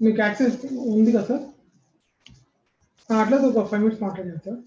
మీకు యాక్సెస్ ఉంది కదా సార్? అట్లయితే ఒక 5 మినిట్స్ మాట్లాడండి sir.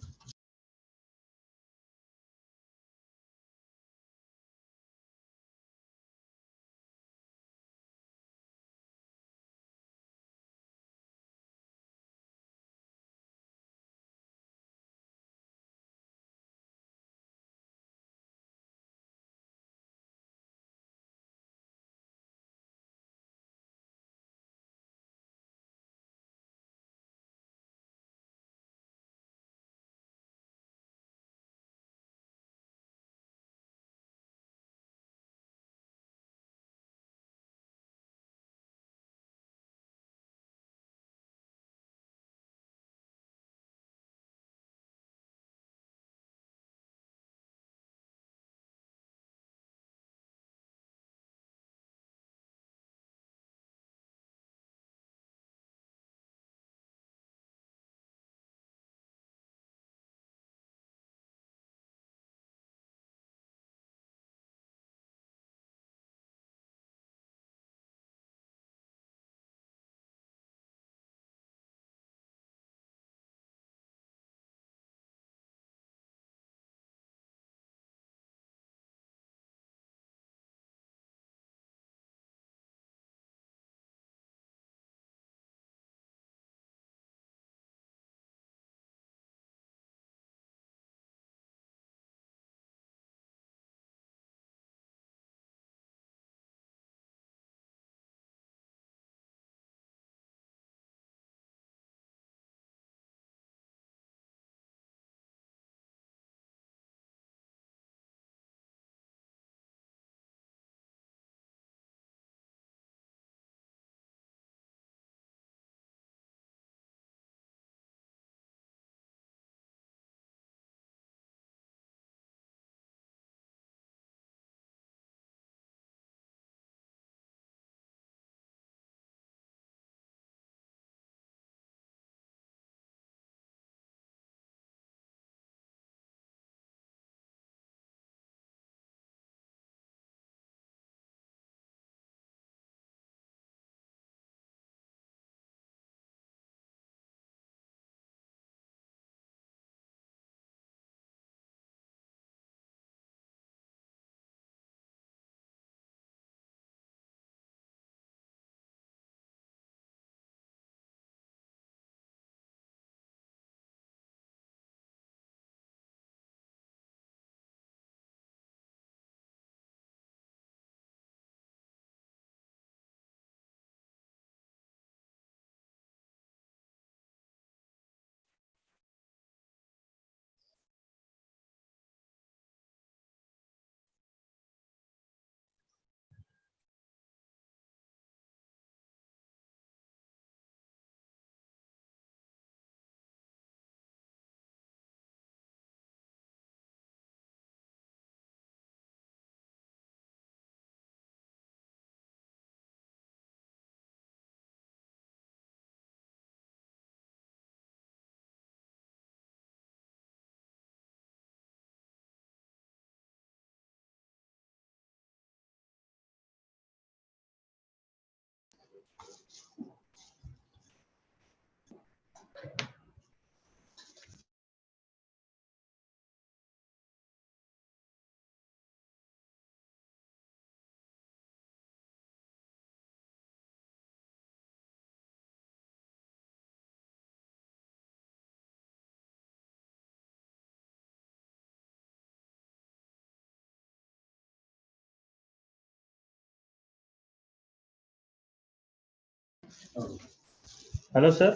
Hello, sir.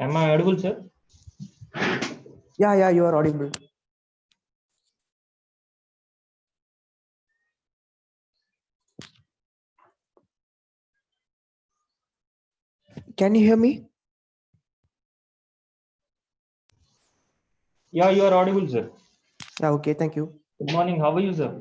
Am I audible, sir? Yeah, you are audible. Can you hear me? Yeah, you are audible, sir. Yeah, okay, thank you. Good morning. How are you, sir?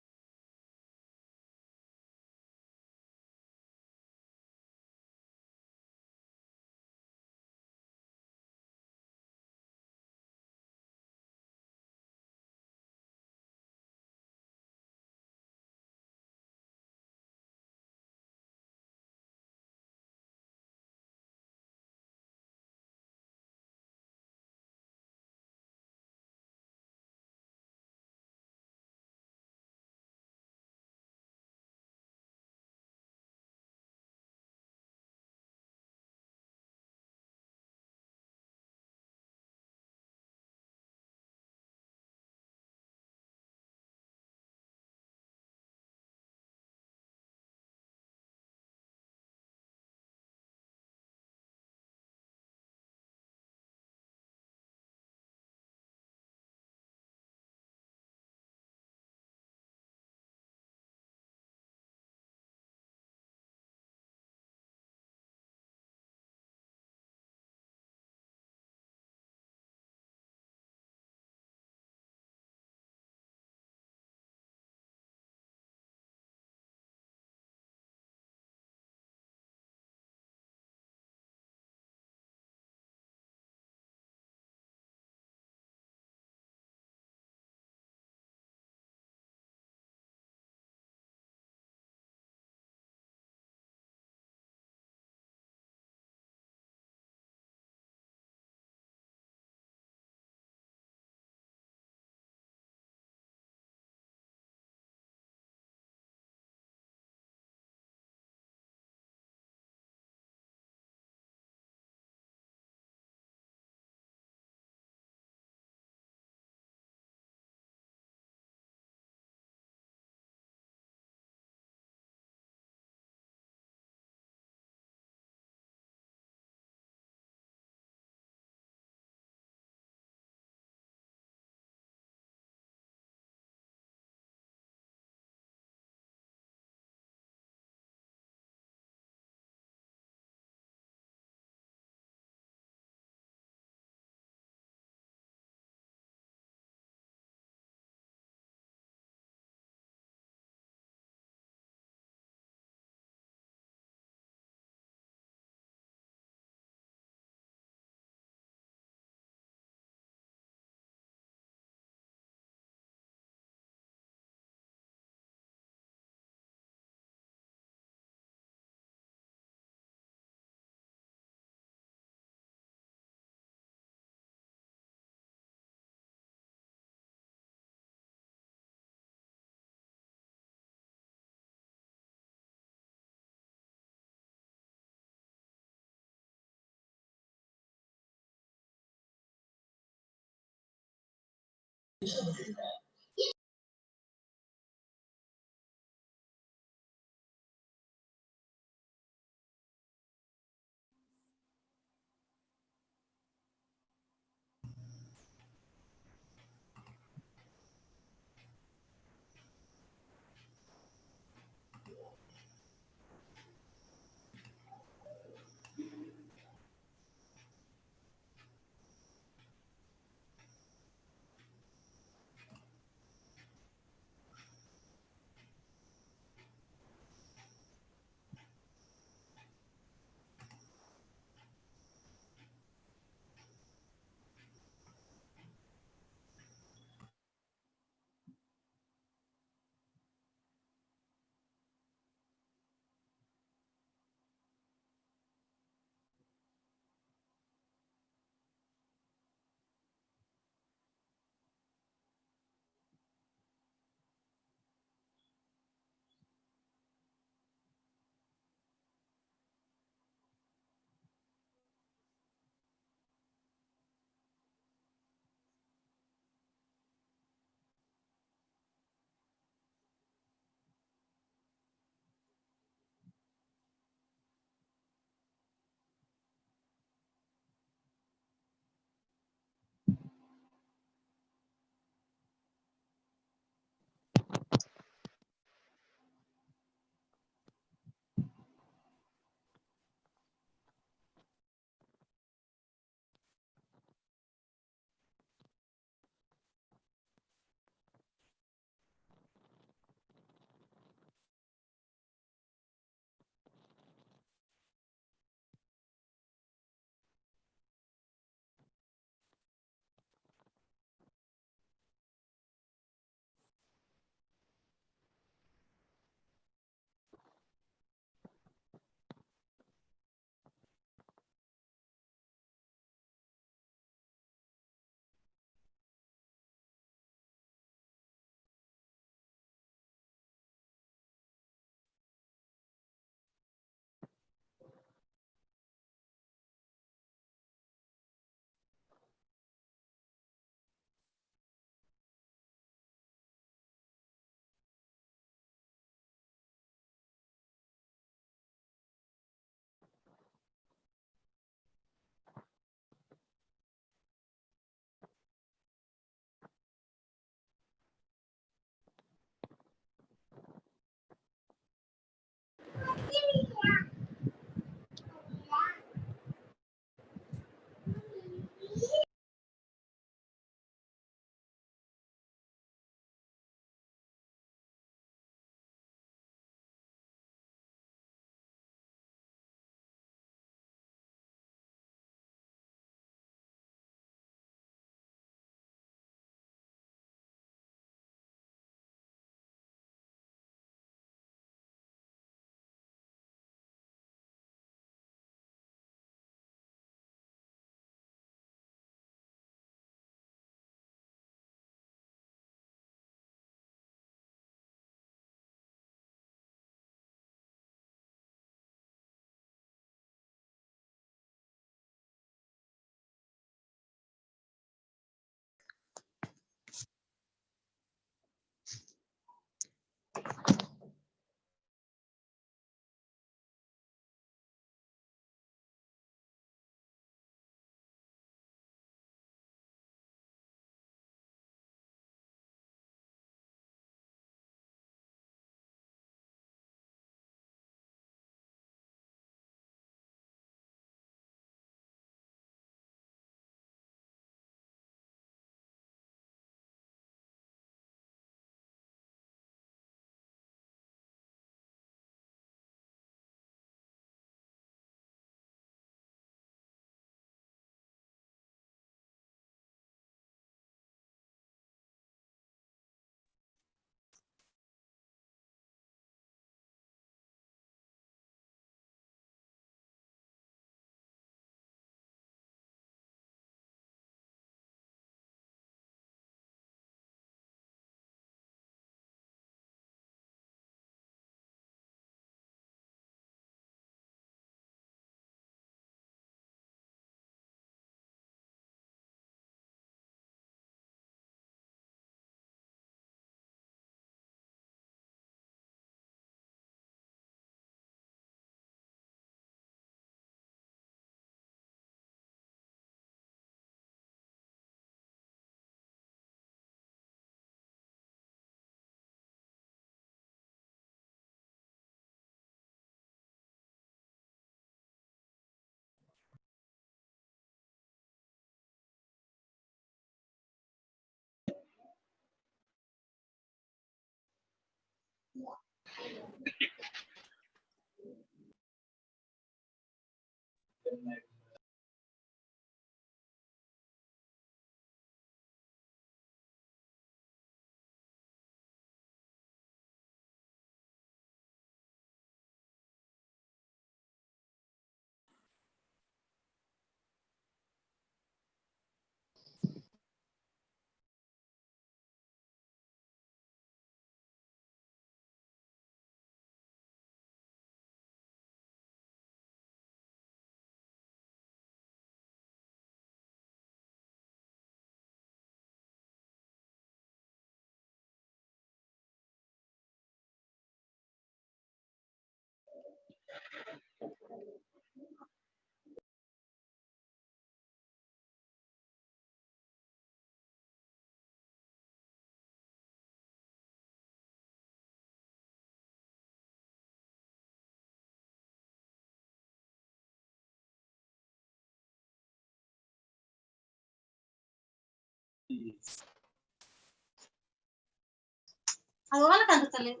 అది వాళ్ళకి అందుతలేదు.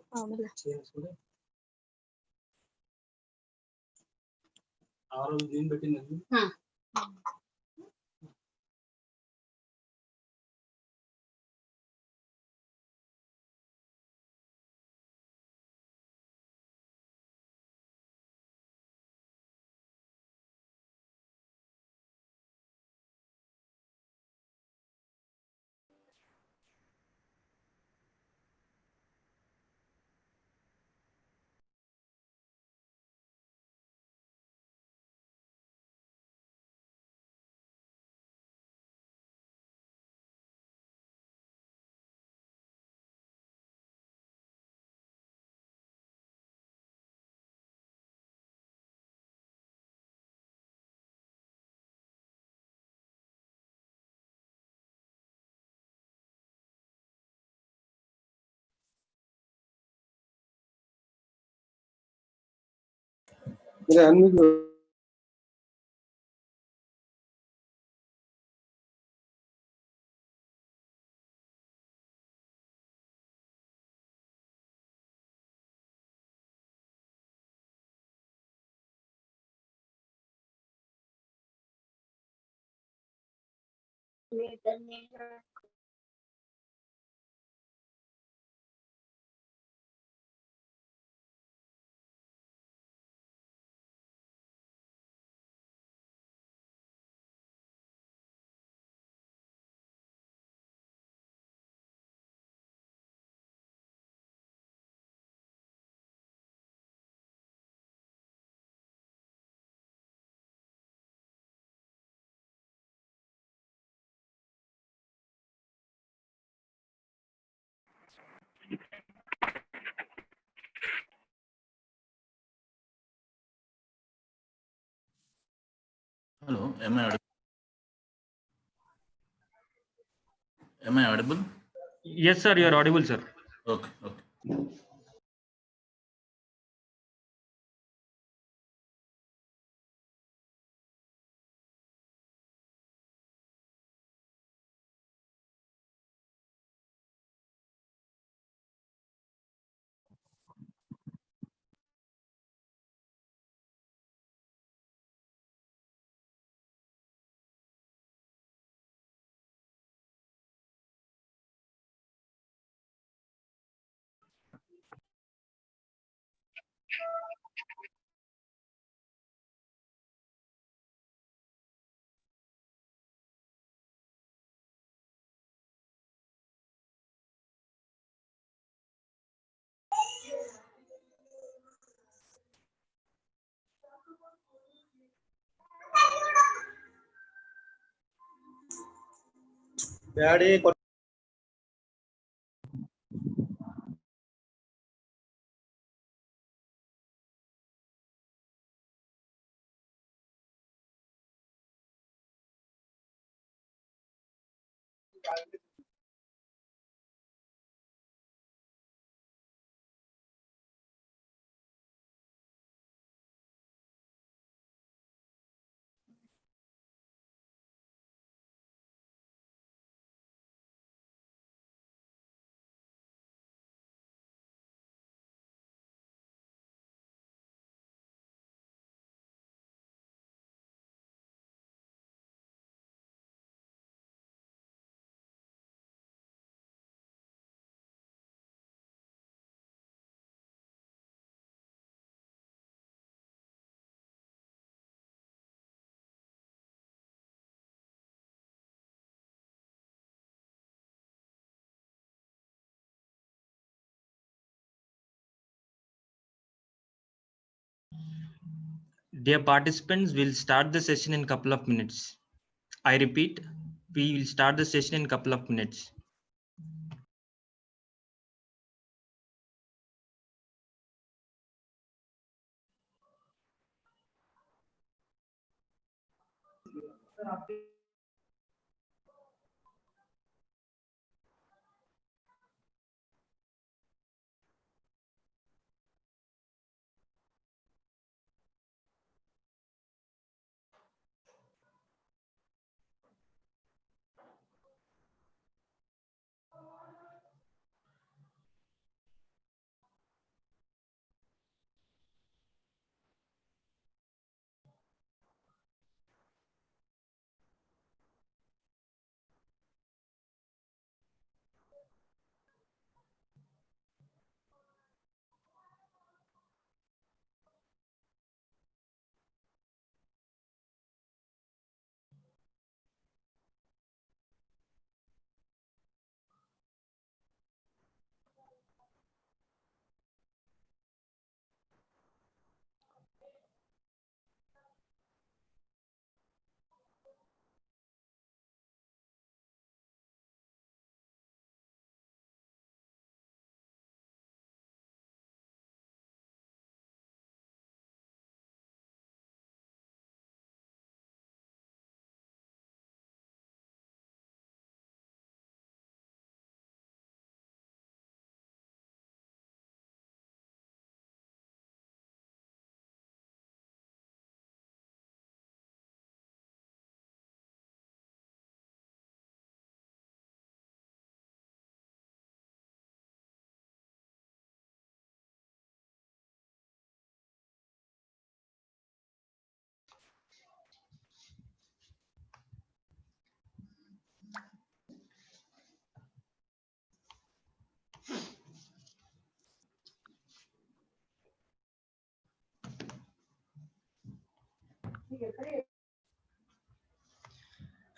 Hello, am I audible? Yes, sir. You are audible, sir. Okay, okay. Dear participants, we'll start the session in a couple of minutes. I repeat, we will start the session in a couple of minutes.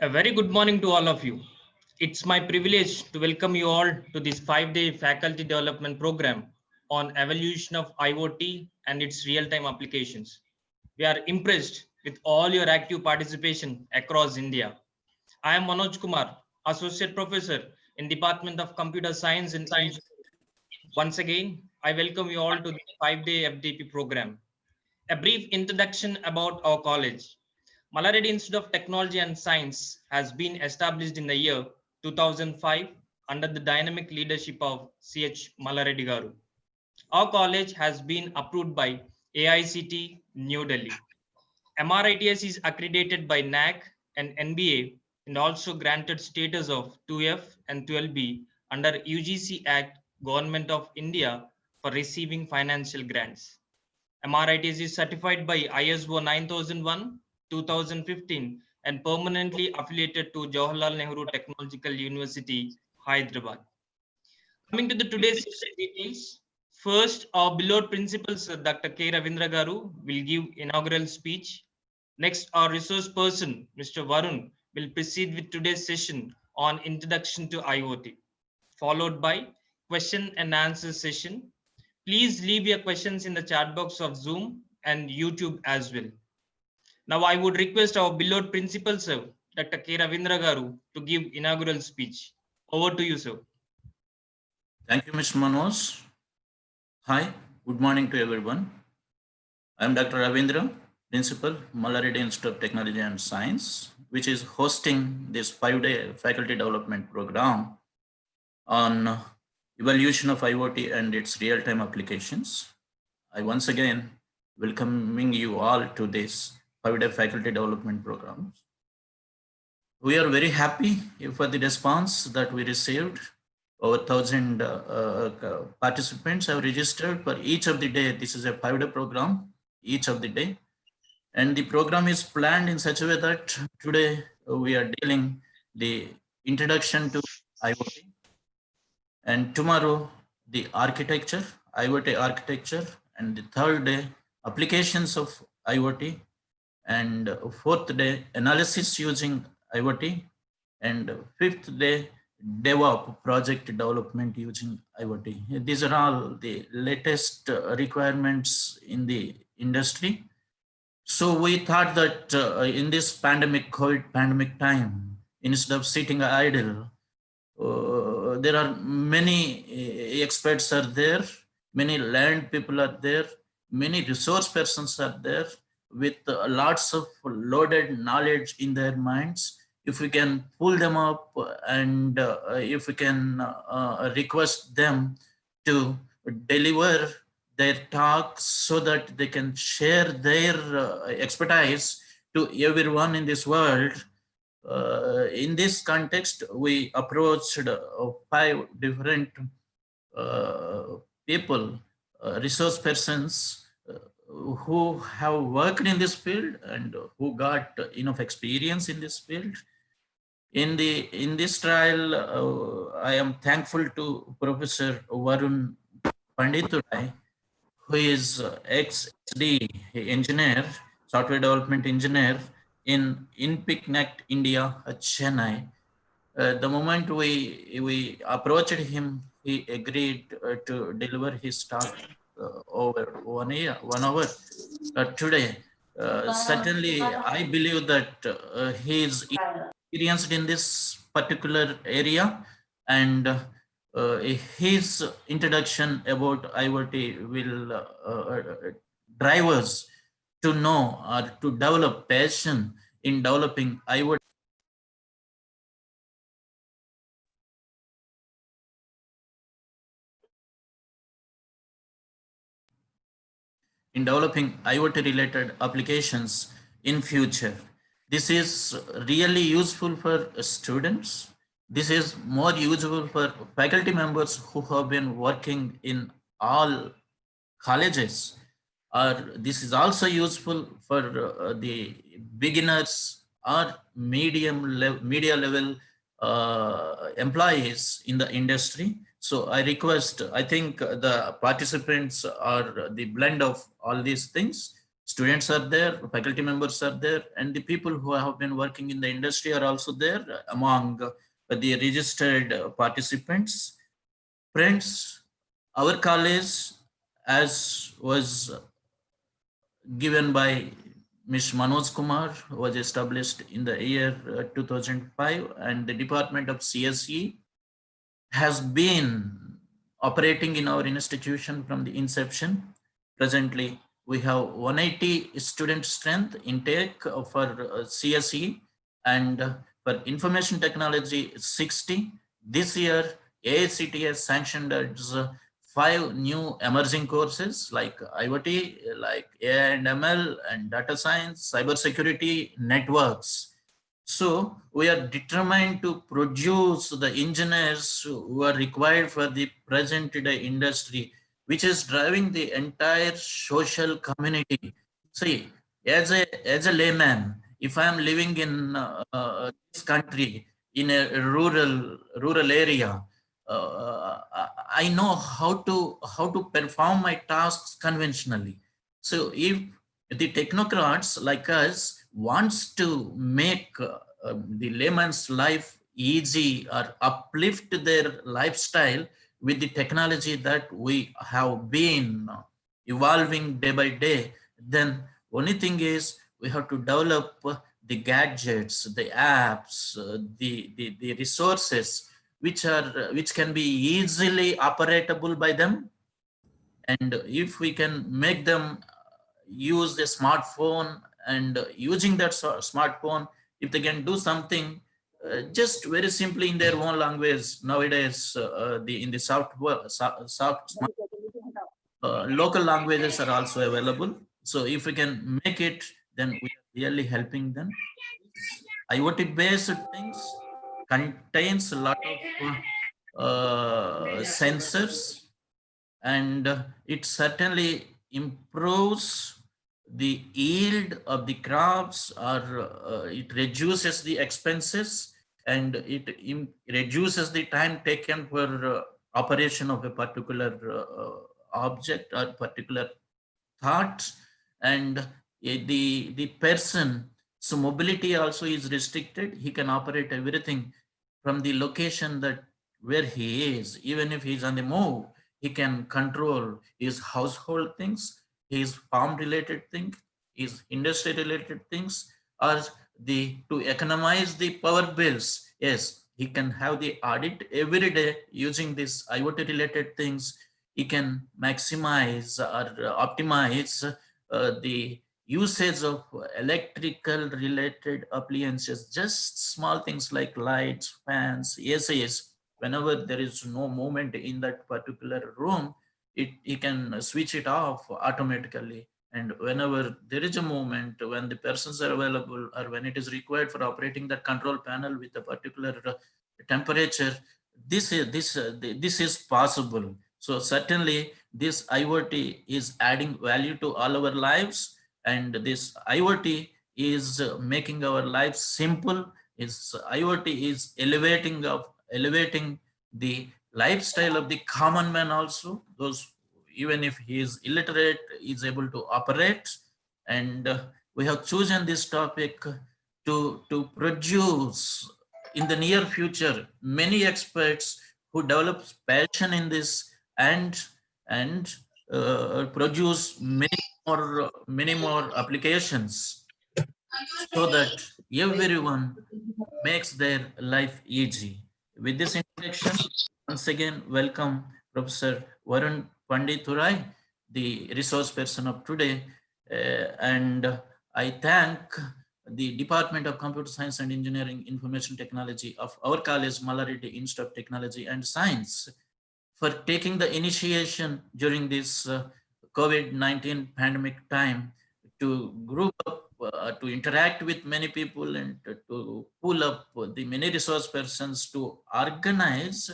A very good morning to all of you. It's my privilege to welcome you all to this 5-day faculty development program on evolution of IoT and its real-time applications. We are impressed with all your active participation across India. I am Manoj Kumar, Associate Professor in Department of Computer Science and Engineering. Once again, I welcome you all to the 5-day FDP program. A brief introduction about our college. Malareddy Institute of Technology and Science has been established in the year 2005 under the dynamic leadership of C.H. Malareddy Garu. Our college has been approved by AICT New Delhi. MRITS is accredited by NAC and NBA and also granted status of 2F and 12B under UGC Act, Government of India for receiving financial grants. MRITS is certified by ISO 9001, 2015 and permanently affiliated to Jawaharlal Nehru Technological University, Hyderabad. Coming to the today's session details, first our beloved principal Sir Dr. K. Ravindra Garu will give inaugural speech. Next, our resource person, Mr. Varun, will proceed with today's session on introduction to IoT, followed by question and answer session. Please leave your questions in the chat box of Zoom and YouTube as well. Now I would request our beloved principal sir, Dr. K. Ravindra Garu, to give inaugural speech. Over to you, sir. Thank you, Mr. Manoj. Hi, good morning to everyone. I am Dr. Ravindra, Principal, Malareddy Institute of Technology and Science, which is hosting this 5-day faculty development program on evolution of IoT and its real-time applications. I once again welcoming you all to this 5-day faculty development program. We are very happy for the response that we received. Over 1,000 participants have registered for each of the day. This is a 5-day program, each of the day. And the program is planned in such a way that today we are dealing the introduction to IoT. And tomorrow, the architecture, Iot architecture, and the third day, applications of IoT, and fourth day, analysis using IoT, and fifth day, DevOps project development using IoT. These are all the latest requirements in the industry. So we thought that in this COVID pandemic time, instead of sitting idle, there are many experts are there, many learned people are there, many resource persons are there with lots of loaded knowledge in their minds. If we can pull them up and if we can request them to deliver their talks so that they can share their expertise to everyone in this world. In this context, we approached 5 different people, resource persons who have worked in this field and who got enough experience in this field. In this trial, I am thankful to Professor Varun Panditurai, who is ex-SD engineer, software development engineer in INPICNET, India, Chennai. The moment we approached him, he agreed to deliver his talk over 1 hour today. Certainly, I believe that he is experienced in this particular area, and his introduction about IoT will drive us to know or to develop passion in developing IoT. In developing IoT related applications in future. This is really useful for students. This is more useful for faculty members who have been working in all colleges. Or this is also useful for the beginners or media level employees in the industry. So I request, I think the participants are the blend of all these things. Students are there, faculty members are there, and the people who have been working in the industry are also there among the registered participants. Friends, our college, as was given by Ms. Manoj Kumar, was established in the year 2005, and the Department of CSE has been operating in our institution from the inception. Presently, we have 180 student strength intake for CSE, and for information technology 60. This year, AICT has sanctioned as 5 new emerging courses like IoT, like AI and ML, and data science, cybersecurity, networks. So we are determined to produce the engineers who are required for the present day industry, which is driving the entire social community. See, as a layman, if I am living in this country in a rural area, I know how to perform my tasks conventionally. So if the technocrats like us wants to make the layman's life easy or uplift their lifestyle with the technology that we have been evolving day by day, then only thing is we have to develop the gadgets, the apps, the resources which can be easily operatable by them. And if we can make them use the smartphone, and using that smartphone, if they can do something just very simply in their own language nowadays, in the local languages are also available. So if we can make it, then we are really helping them. IoT based things contains a lot of sensors, and it certainly improves the yield of the crops, or it reduces the expenses, and it reduces the time taken for operation of a particular object or particular thought. And the person, so mobility also is restricted. He can operate everything from the location that where he is. Even if he's on the move, he can control his household things, his farm related things, his industry related things, or to economize the power bills. Yes, he can have the audit every day using this IoT related things. He can maximize or optimize the usage of electrical related appliances, just small things like lights, fans, ACs. Whenever there is no movement in that particular room, he can switch it off automatically. And whenever there is a movement, when the persons are available, or when it is required for operating that control panel with a particular temperature, this is possible. So certainly this IoT is adding value to all our lives, and this IoT is making our lives simple. IoT is elevating the lifestyle of the common man also. Those, even if he is illiterate, is able to operate. And we have chosen this topic to produce in the near future many experts who develop passion in this, and produce many more applications, so that everyone makes their life easy. With this introduction, once again, welcome Professor Varun Panditurai, the resource person of today. And I thank the Department of Computer Science and Engineering Information Technology of our college, Mallareddy Institute of Technology and Science, for taking the initiation during this COVID-19 pandemic time to group up, to interact with many people, and to pull up the many resource persons to organize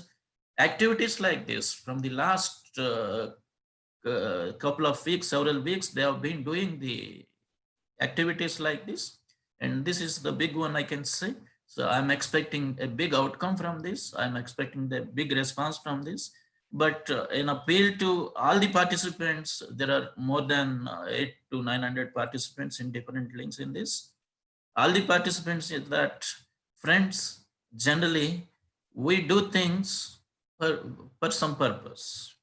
activities like this. From the last couple of weeks, several weeks, they have been doing the activities like this. And this is the big one I can say. So I'm expecting a big outcome from this. I'm expecting the big response from this. but in appeal to all the participants, there are more than 800 to 900 participants in different links in this. All the participants is that, friends, generally we do things for some purpose,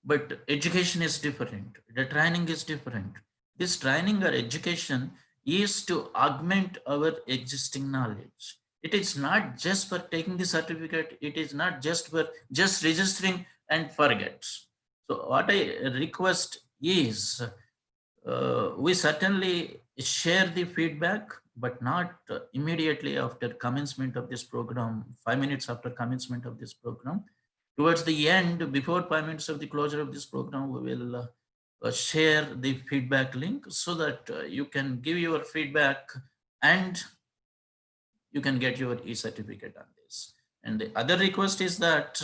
but education is different. The training is different. This training or education is to augment our existing knowledge. It is not just for taking the certificate. It is not just for just registering and forget. So what I request is we certainly share the feedback, but not immediately after commencement of this program, 5 minutes after commencement of this program. Towards the end, before 5 minutes of the closure of this program, we will share the feedback link so that you can give your feedback and you can get your e-certificate on this. And the other request is that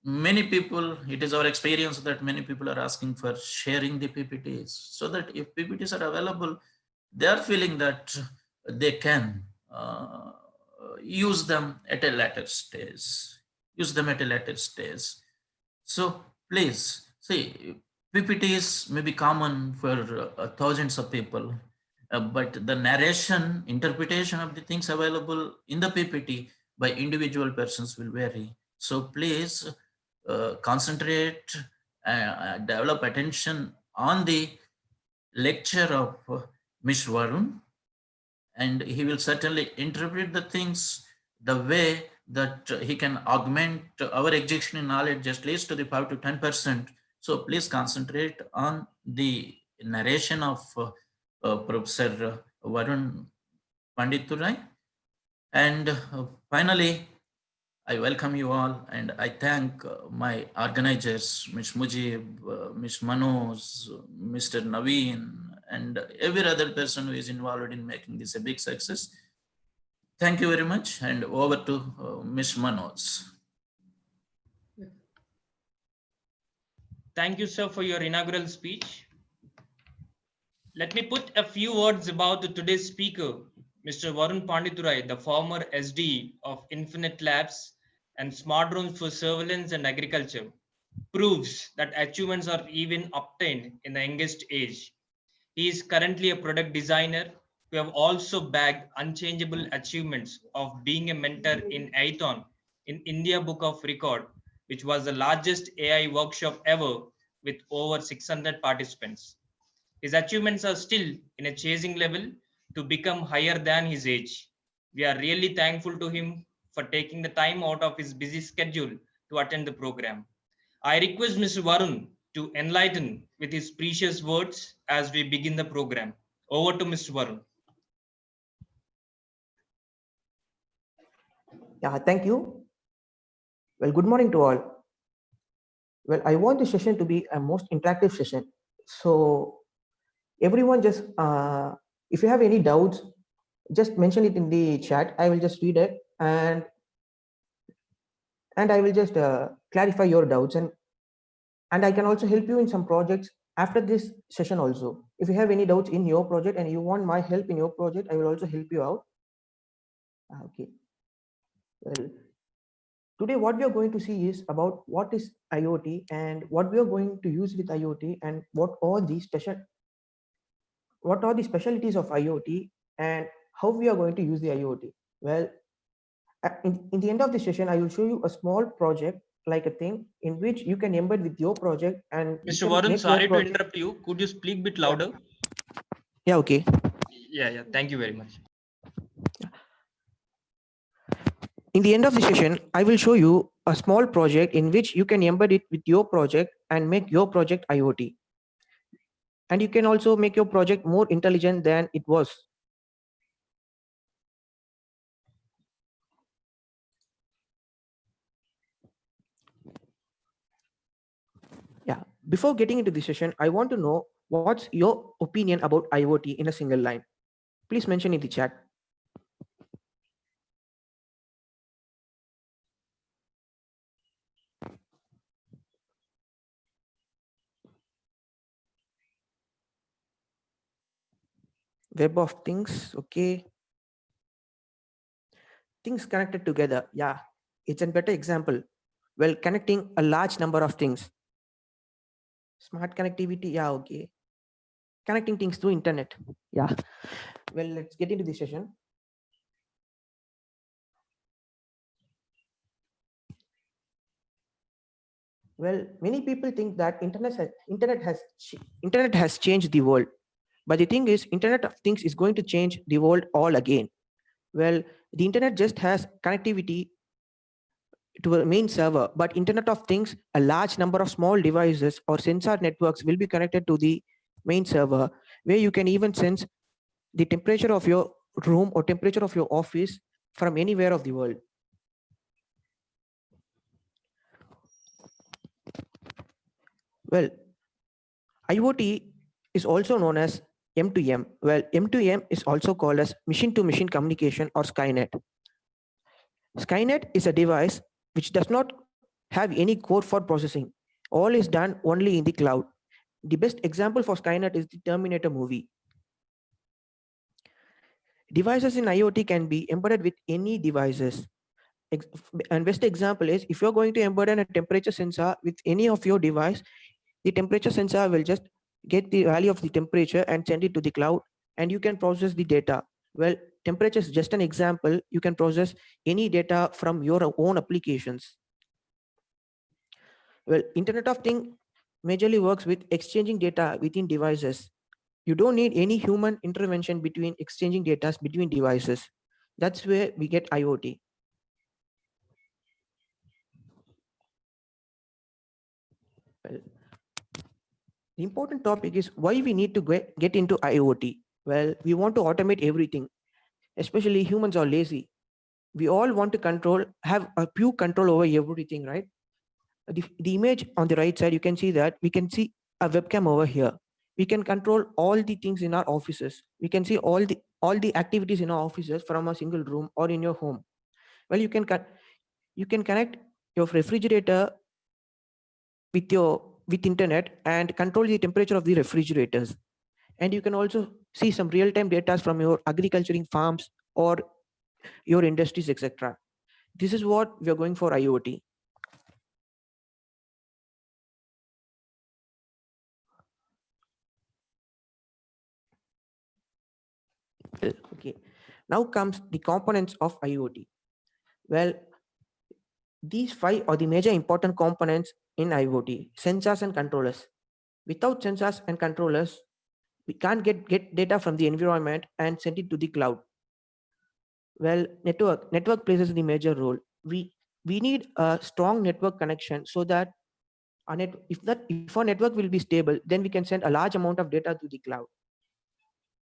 many people, it is our experience that many people are asking for sharing the PPTs, so that if PPTs are available, they are feeling that they can use them at a later stage. So please see, PPTs may be common for thousands of people, but the narration, interpretation of the things available in the PPT by individual persons will vary. So please concentrate, develop attention on the lecture of Ms. Varun, and he will certainly interpret the things the way that he can augment our existing knowledge at least to the 5 to 10%. So please concentrate on the narration of Professor Varun Panditurai. And finally, I welcome you all, and I thank my organizers, Ms. Mujib, Ms. Manoj, Mr. Naveen, and every other person who is involved in making this a big success. Thank you very much, and over to Ms. Manoj. Thank you, sir, for your inaugural speech. Let me put a few words about today's speaker, Mr. Varun Panditurai, the former SD of Infinite Labs and Smart Drones for Surveillance and Agriculture, proves that achievements are even obtained in the youngest age. He is currently a product designer who have also bagged unchangeable achievements of being a mentor in Iot in India Book of Record, which was the largest AI workshop ever with over 600 participants. His achievements are still in a chasing level to become higher than his age. We are really thankful to him for taking the time out of his busy schedule to attend the program. I request Mr. Varun to enlighten with his precious words as we begin the program. Over to Mr. Varun. Yeah, thank you. Well, good morning to all. Well, I want this session to be a most interactive session. So everyone just, if you have any doubts, just mention it in the chat. I will just read it and I will just clarify your doubts, and I can also help you in some projects after this session also. If you have any doubts in your project and you want my help in your project, I will also help you out. Okay. Well, today what we are going to see is about what is IoT and what we are going to use with IoT, and what are the specialties of IoT and how we are going to use the IoT. Well, in the end of the session, I will show you a small project, like a thing in which you can embed with your project. And Mr. Varun, sorry to interrupt you. Could you speak a bit louder? Yeah, okay. Yeah, thank you very much. In the end of the session, I will show you a small project in which you can embed it with your project and make your project IoT. And you can also make your project more intelligent than it was. Yeah, before getting into the session, I want to know what's your opinion about IoT in a single line. Please mention in the chat. Web of things, okay. Things connected together, yeah, it's a better example. Well, connecting a large number of things. Smart connectivity, yeah, okay. Connecting things to internet, yeah. Well, let's get into this session. Well, many people think that internet has changed the world, but the thing is, Internet of Things is going to change the world all again. Well, the internet just has connectivity to a main server, but Internet of Things, a large number of small devices or sensor networks will be connected to the main server, where you can even sense the temperature of your room or temperature of your office from anywhere of the world. Well, IoT is also known as M2M. Well, M2M is also called as machine-to-machine communication or Skynet. Skynet is a device which does not have any code for processing. All is done only in the cloud. The best example for Skynet is the Terminator movie. Devices in IoT can be embedded with any devices. And best example is if you're going to embed a temperature sensor with any of your device, the temperature sensor will just get the value of the temperature and send it to the cloud, and you can process the data. Well, temperature is just an example. You can process any data from your own applications. Well, Internet of Things majorly works with exchanging data within devices. You don't need any human intervention between exchanging data between devices. That's where we get IoT. Well, the important topic is why we need to get into IoT. Well, we want to automate everything, especially humans are lazy. We all want to have a pure control over everything, right? The image on the right side, you can see that we can see a webcam over here. We can control all the things in our offices. We can see all the activities in our offices from a single room or in your home. Well, you can connect your refrigerator with internet and control the temperature of the refrigerators. And you can also see some real-time data from your agriculturing farms or your industries, etc. This is what we are going for IoT. Okay, now comes the components of IoT. Well, these 5 are the major important components in IoT: sensors and controllers. Without sensors and controllers, we can't get data from the environment and send it to the cloud. Well, network plays the major role. We need a strong network connection so that if our network will be stable, then we can send a large amount of data to the cloud.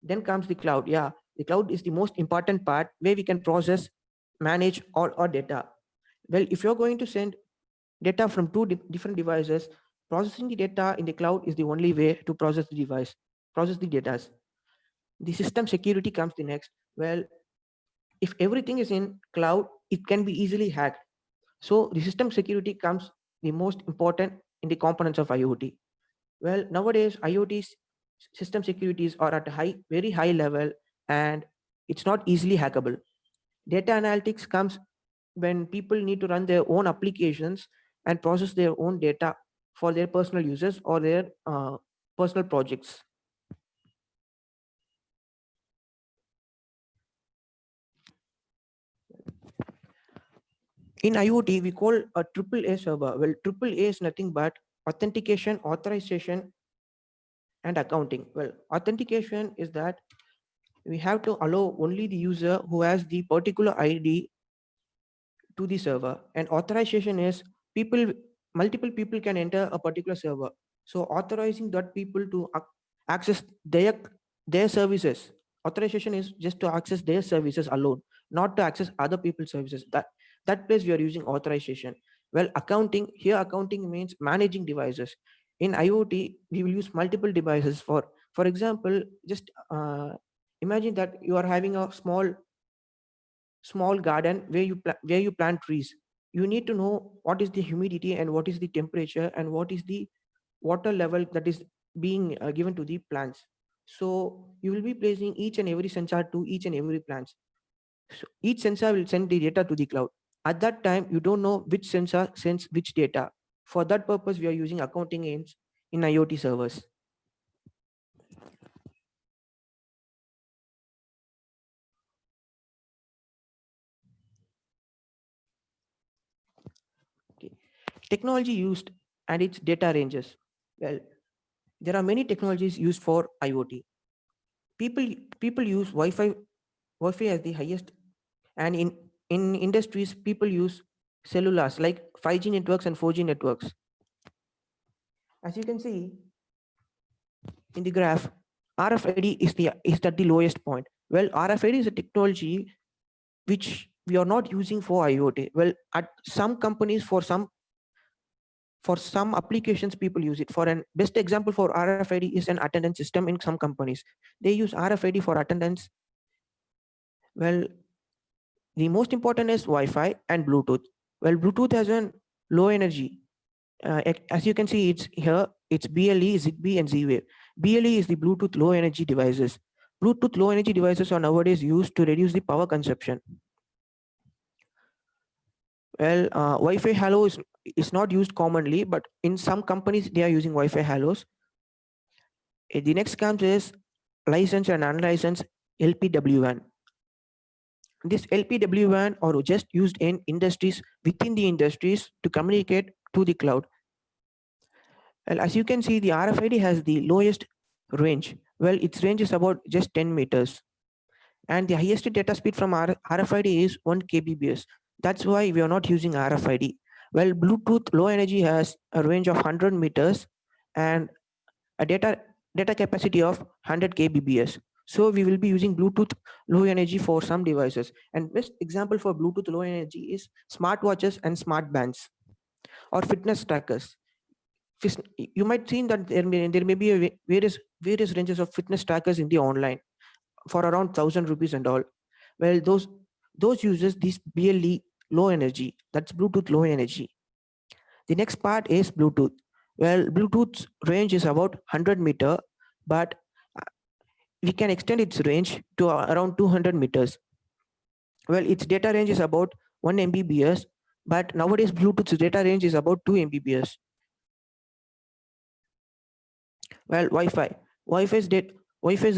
Then comes the cloud. Yeah, the cloud is the most important part where we can process, manage all our data. Well, if you're going to send data from two different devices, processing the data in the cloud is the only way to process the data. The system security comes the next. Well, if everything is in cloud, it can be easily hacked. So the system security comes the most important in the components of IoT. Well, nowadays IoT's system securities are at a very high level, and it's not easily hackable. Data analytics comes when people need to run their own applications and process their own data for their personal users or their personal projects. In IoT, we call a AAA server. Well, AAA is nothing but authentication, authorization, and accounting. Well, authentication is that we have to allow only the user who has the particular ID to the server, and authorization is multiple people can enter a particular server. So authorizing that people to access their services. Authorization is just to access their services alone, not to access other people's services. That place we are using authorization. Well, accounting means managing devices. In IoT, we will use multiple devices. For example, just imagine that you are having a small garden where you plant trees. You need to know what is the humidity and what is the temperature and what is the water level that is being given to the plants. So you will be placing each and every sensor to each and every plant. So each sensor will send the data to the cloud. At that time, you don't know which sensor sends which data. For that purpose, we are using accounting aims in IoT servers. Okay. Technology used and its data ranges. Well, there are many technologies used for IoT. People use Wi-Fi as the highest, and in industries, people use cellulars like 5G networks and 4G networks. As you can see in the graph, RFID is at the lowest point. Well, RFID is a technology which we are not using for IoT. Well, at some companies, for some applications, people use it. For an best example for RFID is an attendance system in some companies. They use RFID for attendance. Well, the most important is Wi-Fi and Bluetooth. Well, Bluetooth has a low energy. As you can see, it's here. It's BLE, Zigbee, and Z-Wave. BLE is the Bluetooth low energy devices. Bluetooth low energy devices are nowadays used to reduce the power consumption. Well, Wi-Fi Halo is not used commonly, but in some companies they are using Wi-Fi Halos. The next comes is licensed and unlicensed LPWAN. This LPWAN are just used in industries, within the industries, to communicate to the cloud. Well, as you can see, the RFID has the lowest range. Well, its range is about just 10 meters. And the highest data speed from RFID is 1 kbps. That's why we are not using RFID. Well, Bluetooth low energy has a range of 100 meters and a data capacity of 100 kbps. So we will be using Bluetooth low energy for some devices. And best example for Bluetooth low energy is smartwatches and smart bands or fitness trackers. You might see that there may be various ranges of fitness trackers in the online for around 1,000 rupees and all. Well, those uses this BLE low energy. That's Bluetooth low energy. The next part is Bluetooth. Well, Bluetooth's range is about 100 meter, but we can extend its range to around 200 meters. Well, its data range is about 1 Mbps, but nowadays Bluetooth's data range is about 2 Mbps. Well, Wi-Fi's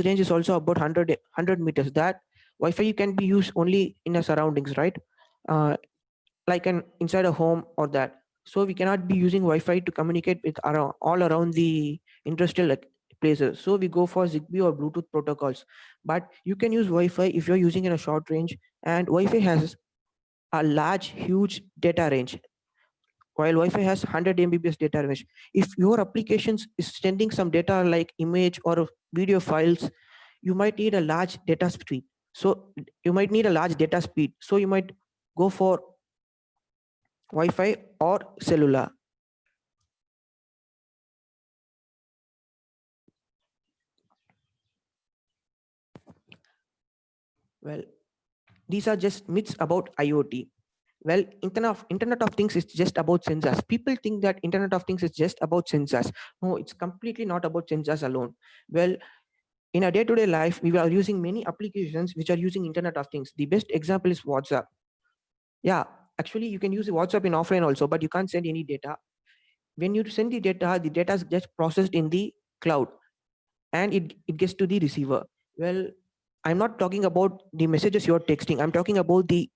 range is also about 100 meters. That Wi-Fi can be used only in a surroundings, right? Like inside a home or that. So we cannot be using Wi-Fi to communicate with all around the industrial places. So we go for Zigbee or Bluetooth protocols. But you can use Wi-Fi if you're using in a short range, and Wi-Fi has a huge data range. While Wi-Fi has 100 Mbps data range. If your applications is sending some data like image or video files, you might need a large data speed. So you might need a large data speed. So you might go for Wi-Fi or cellular. Well, these are just myths about IoT. Well, Internet of Things is just about sensors. People think that Internet of Things is just about sensors. No, it's completely not about sensors alone. Well, in our day-to-day life, we are using many applications which are using Internet of Things. The best example is WhatsApp. Yeah, actually, you can use WhatsApp in offline also, but you can't send any data. When you send the data is just processed in the cloud and it gets to the receiver. Well, I'm not talking about the messages you're texting. I'm talking about the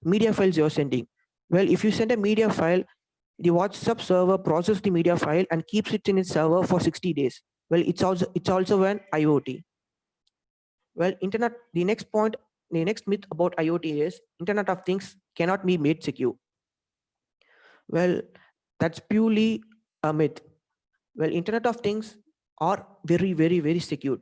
media files you're sending. Well, if you send a media file, the WhatsApp server processes the media file and keeps it in its server for 60 days. Well, it's also an IoT. Well, the next myth about IoT is Internet of Things cannot be made secure. Well, that's purely a myth. Well, Internet of Things are very, very, very secure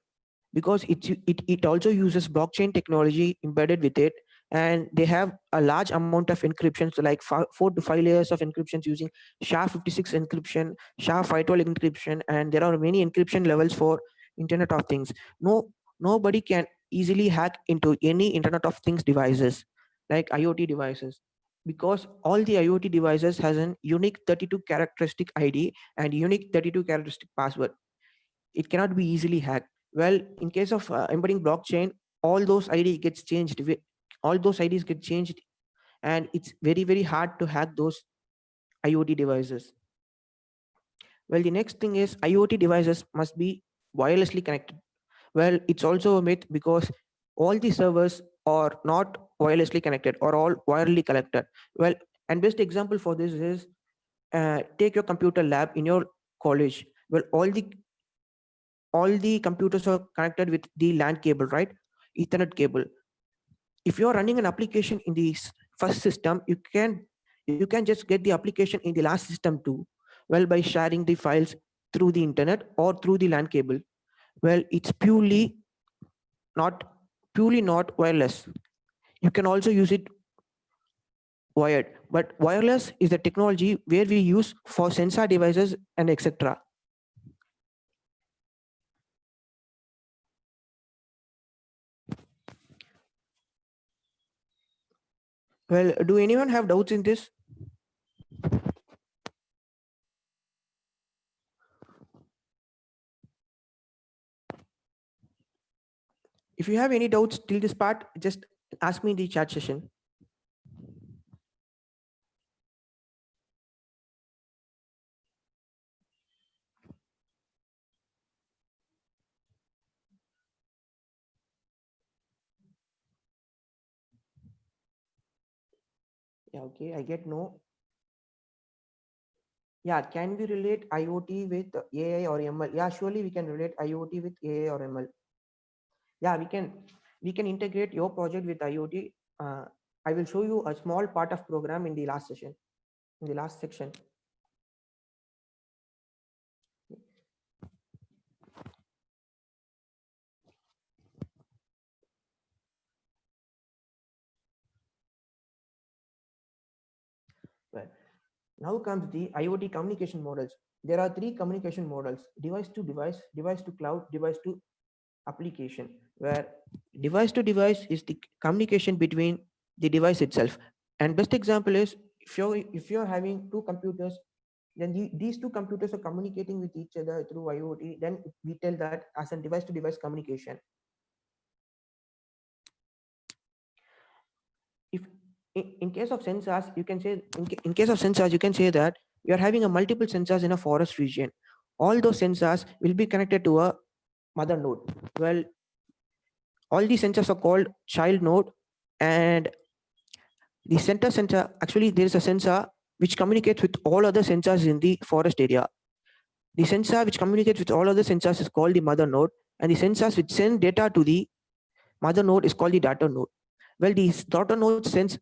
because it also uses blockchain technology embedded with it, and they have a large amount of encryption, so like 4 to 5 layers of encryptions using SHA-56 encryption, SHA-512 encryption, and there are many encryption levels for Internet of Things. Nobody can easily hack into any Internet of Things devices like IoT devices, because all the IoT devices has an unique 32 characteristic ID and unique 32 characteristic password. It cannot be easily hacked. Well, in case of embedding blockchain, all those IDs get changed and it's very, very hard to hack those IoT devices. Well, the next thing is IoT devices must be wirelessly connected. Well, it's also a myth because all the servers are not wirelessly connected or all wirely connected. Well, and best example for this is take your computer lab in your college. Well, all the computers are connected with the LAN cable, right? Ethernet cable. If you're running an application in the first system, you can just get the application in the last system too. Well, by sharing the files through the internet or through the LAN cable. Well, it's not purely not wireless. You can also use it wired, but wireless is the technology where we use for sensor devices and etc. Well, do anyone have doubts in this? If you have any doubts till this part, just ask me in the chat session. Yeah, okay, I get no. Yeah, can we relate IoT with AI or ML? Yeah, surely we can relate IoT with AI or ML. Yeah, we can integrate your project with IoT. I will show you a small part of program in the last session, in the last section. Well, now comes the IoT communication models. There are three communication models: device to device, device to cloud, device to application. Where device to device is the communication between the device itself. And best example is if you're having two computers, then these two computers are communicating with each other through IoT. Then we tell that as a device to device communication. If in case of sensors, you can say in case of sensors, you can say that you are having a multiple sensors in a forest region. All those sensors will be connected to a mother node. Well, all these sensors are called child node, and the center sensor, actually there is a sensor which communicates with all other sensors in the forest area. The sensor which communicates with all other sensors is called the mother node, and the sensors which send data to the mother node is called the daughter node. Well, these daughter nodes sends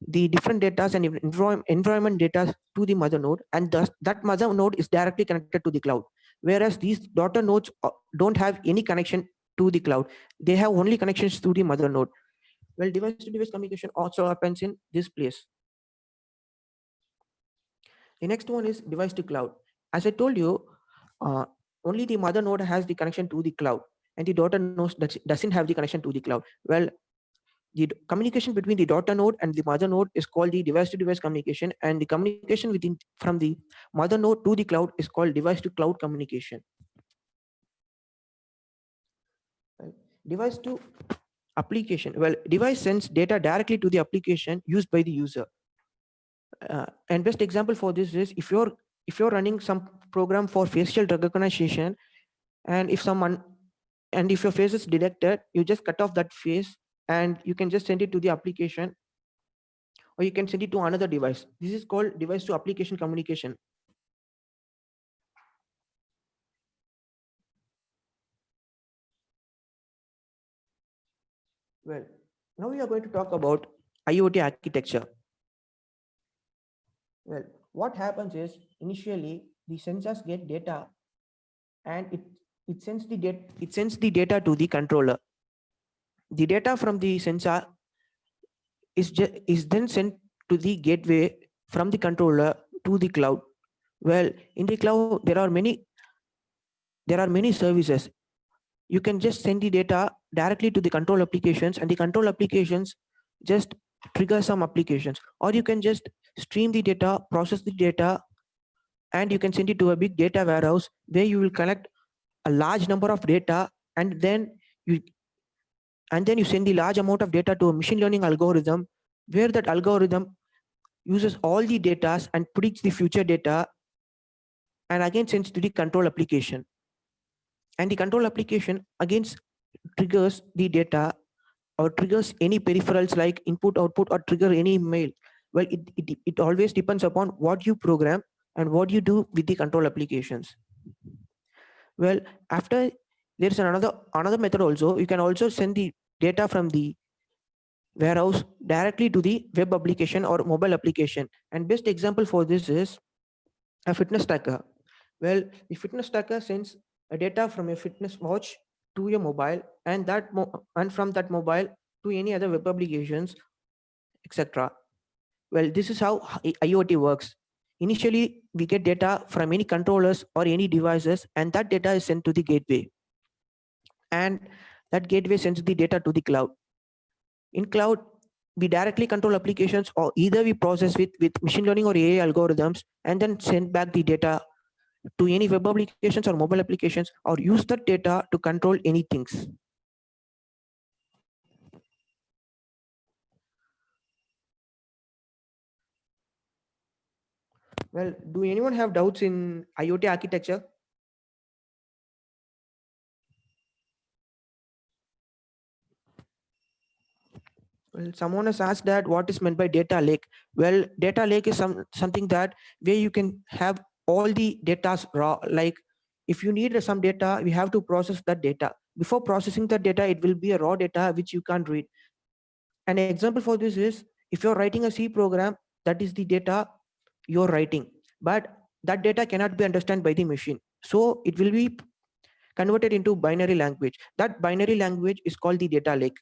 the different data and environment data to the mother node, and thus that mother node is directly connected to the cloud. Whereas these daughter nodes don't have any connection to the cloud. They have only connections to the mother node. Well, device to device communication also happens in this place. The next one is device to cloud. As I told you, uh, only the mother node has the connection to the cloud, and the daughter node doesn't have the connection to the cloud. Well, the communication between the daughter node and the mother node is called the device to device communication, and the communication within from the mother node to the cloud is called device to cloud communication. Device to application. Well, device sends data directly to the application used by the user. And best example for this is if you're running some program for facial recognition, and if your face is detected, you just cut off that face and you can just send it to the application, or you can send it to another device. This is called device to application communication. Well, now we are going to talk about IoT architecture. Well, what happens is initially the sensors get data, and it sends the data to the controller. The data from the sensor is then sent to the gateway from the controller to the cloud. Well, in the cloud there are many services. You can just send the data directly to the control applications, and the control applications just trigger some applications, or you can just stream the data, process the data, and you can send it to a big data warehouse where you will collect a large number of data, and then you send the large amount of data to a machine learning algorithm where that algorithm uses all the data and predicts the future data and again sends to the control application. And the control application again triggers the data or triggers any peripherals like input, output, or trigger any mail. Well, it always depends upon what you program and what you do with the control applications. Well, after there's another method also. You can also send the data from the warehouse directly to the web application or mobile application. And best example for this is a fitness tracker. Well, the fitness tracker sends a data from a fitness watch to your mobile, and and from that mobile to any other web applications, etc. Well, this is how IoT works. Initially, we get data from any controllers or any devices, and that data is sent to the gateway. And that gateway sends the data to the cloud. In cloud, we directly control applications, or either we process with machine learning or AI algorithms and then send back the data to any web applications or mobile applications, or use that data to control any things. Well, do anyone have doubts in IoT architecture? Well, someone has asked that what is meant by data lake. Well, data lake is something that where you can have all the data raw. Like if you need some data, we have to process that data. Before processing that data, it will be a raw data which you can't read. An example for this is if you're writing a C program, that is the data you're writing, but that data cannot be understood by the machine. So it will be converted into binary language. That binary language is called the data lake.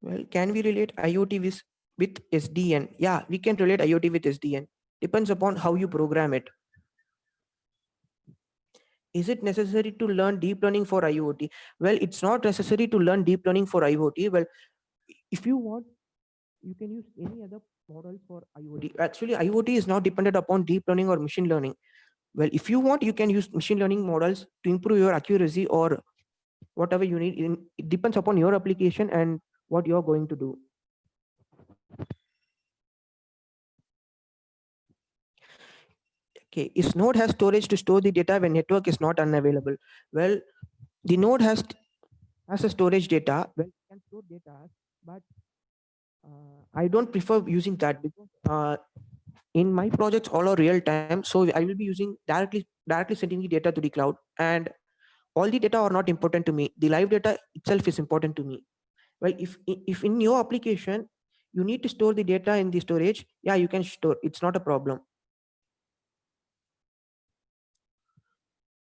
Well, can we relate IoT with SDN? Yeah, we can relate IoT with SDN. Depends upon how you program it. Is it necessary to learn deep learning for IoT? Well, it's not necessary to learn deep learning for IoT. Well, if you want, you can use any other models for IoT. Actually, IoT is not dependent upon deep learning or machine learning. Well, if you want, you can use machine learning models to improve your accuracy or whatever you need. It depends upon your application and what you're going to do. Okay, is node has storage to store the data when network is not unavailable? Well, the node has a storage data. Well, it can store data, but I don't prefer using that because in my projects all are real time. So I will be using directly sending the data to the cloud, and all the data are not important to me. The live data itself is important to me. Well, if in your application you need to store the data in the storage, yeah, you can store. It's not a problem.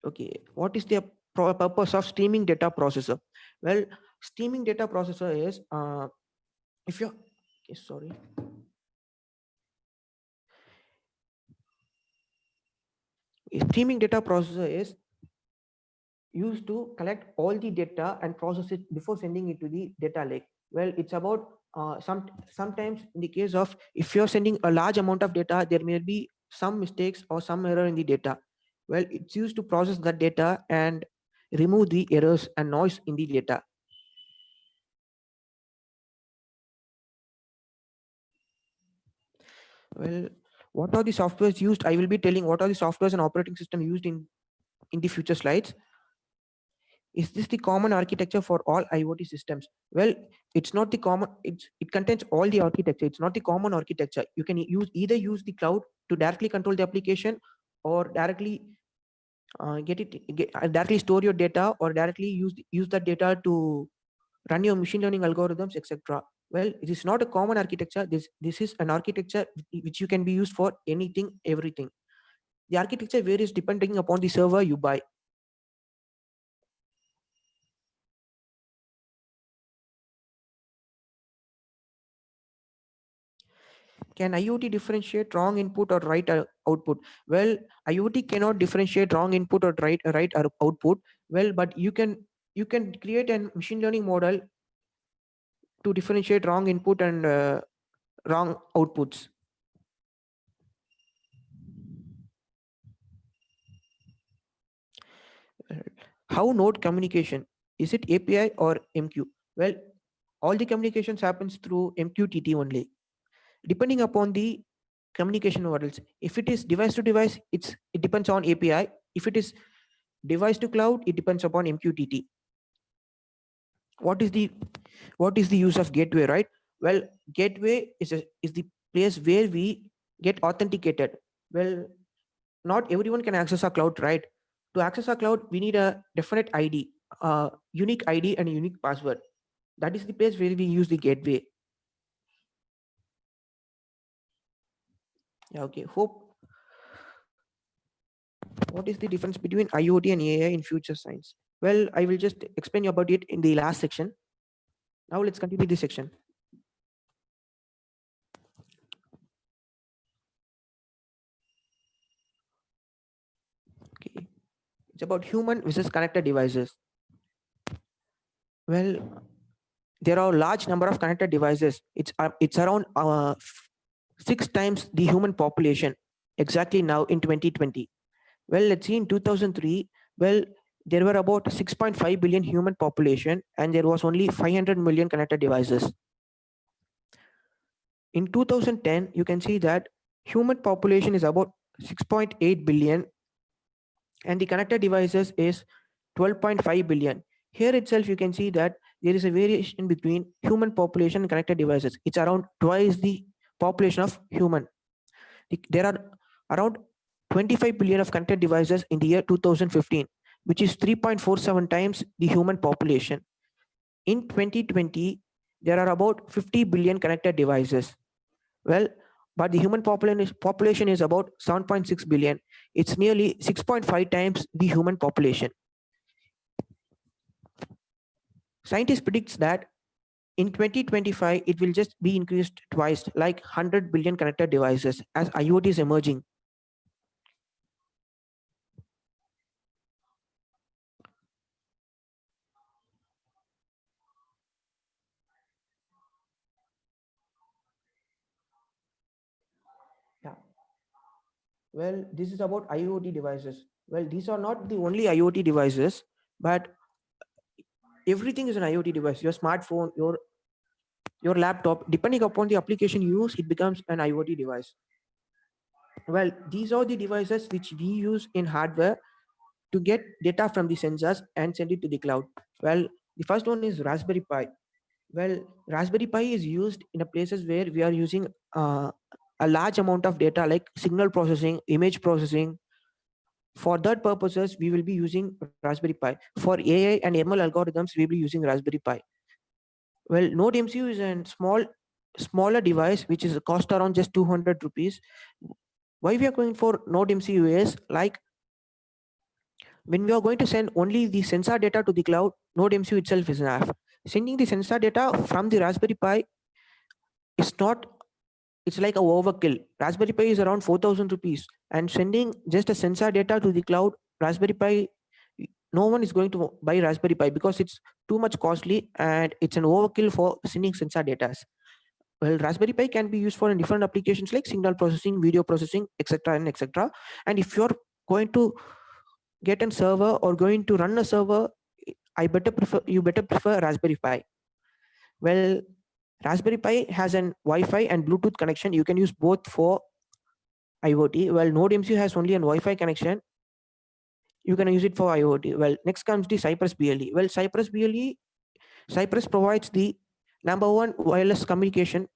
Okay, what is the purpose of streaming data processor? Well, streaming data processor is if you're okay, sorry. A streaming data processor is used to collect all the data and process it before sending it to the data lake. Well, it's about sometimes in the case of if you're sending a large amount of data, there may be some mistakes or some error in the data. Well, it's used to process that data and remove the errors and noise in the data. Well, what are the softwares used? I will be telling what are the softwares and operating system used in the future slides. Is this the common architecture for all IoT systems? Well, it's not the common, it contains all the architecture. It's not the common architecture. You can either use the cloud to directly control the application, or directly directly store your data, or directly use that data to run your machine learning algorithms, etc. Well, it is not a common architecture. This is an architecture which you can be used for anything, everything. The architecture varies depending upon the server you buy. Can IoT differentiate wrong input or right output? Well, IoT cannot differentiate wrong input or right output. Well, but you can create a machine learning model to differentiate wrong input and wrong outputs. How node communication? Is it API or MQ? Well, all the communications happens through MQTT only. Depending upon the communication models, if it is device to device, it depends on API. If it is device to cloud, it depends upon MQTT. What is the use of gateway, right? Well, gateway is the place where we get authenticated. Well, not everyone can access our cloud, right? To access our cloud, we need a definite ID, unique ID and a unique password. That is the place where we use the gateway. Yeah, okay. Hope. What is the difference between IoT and AI in future science? Well, I will just explain you about it in the last section. Now let's continue this section. Okay. It's about human versus connected devices. Well, there are a large number of connected devices. It's around 6 times the human population exactly now in 2020. Well, let's see in 2003, well, there were about 6.5 billion human population and there was only 500 million connected devices. In 2010, you can see that human population is about 6.8 billion and the connected devices is 12.5 billion. Here itself, you can see that there is a variation between human population and connected devices. It's around twice the population of human. There are around 25 billion of connected devices in the year 2015, which is 3.47 times the human population. In 2020, there are about 50 billion connected devices. Well, but the human population is about 7.6 billion. It's nearly 6.5 times the human population. Scientists predicts that in 2025, it will just be increased twice, like 100 billion connected devices as IoT is emerging. Yeah. Well, this is about IoT devices. Well, these are not the only IoT devices, but everything is an IoT device. Your smartphone, your laptop, depending upon the application you use, it becomes an IoT device. Well, these are the devices which we use in hardware to get data from the sensors and send it to the cloud. Well, the first one is Raspberry Pi. Well, Raspberry Pi is used in a places where we are using a large amount of data like signal processing, image processing. For that purposes, we will be using Raspberry Pi. For AI and ML algorithms, we will be using Raspberry Pi. Well, Node MCU is a smaller device which is cost around just 200 rupees. Why we are going for Node MCU is like when we are going to send only the sensor data to the cloud, Node MCU itself is enough. Sending the sensor data from the Raspberry Pi is not, it's like a overkill. Raspberry Pi is around 4,000 rupees and sending just a sensor data to the cloud, Raspberry Pi, no one is going to buy Raspberry Pi because it's too much costly and it's an overkill for sending sensor data. Well, Raspberry Pi can be used for different applications like signal processing, video processing, etc. and etc. And if you're going to get a server or going to run a server, you better prefer Raspberry Pi. Well, Raspberry Pi has an Wi-Fi and Bluetooth connection. You can use both for IoT. Well, Node MCU has only a Wi-Fi connection. You can use it for IoT. Well, next comes the Cypress BLE. Well, Cypress provides the #1 wireless communication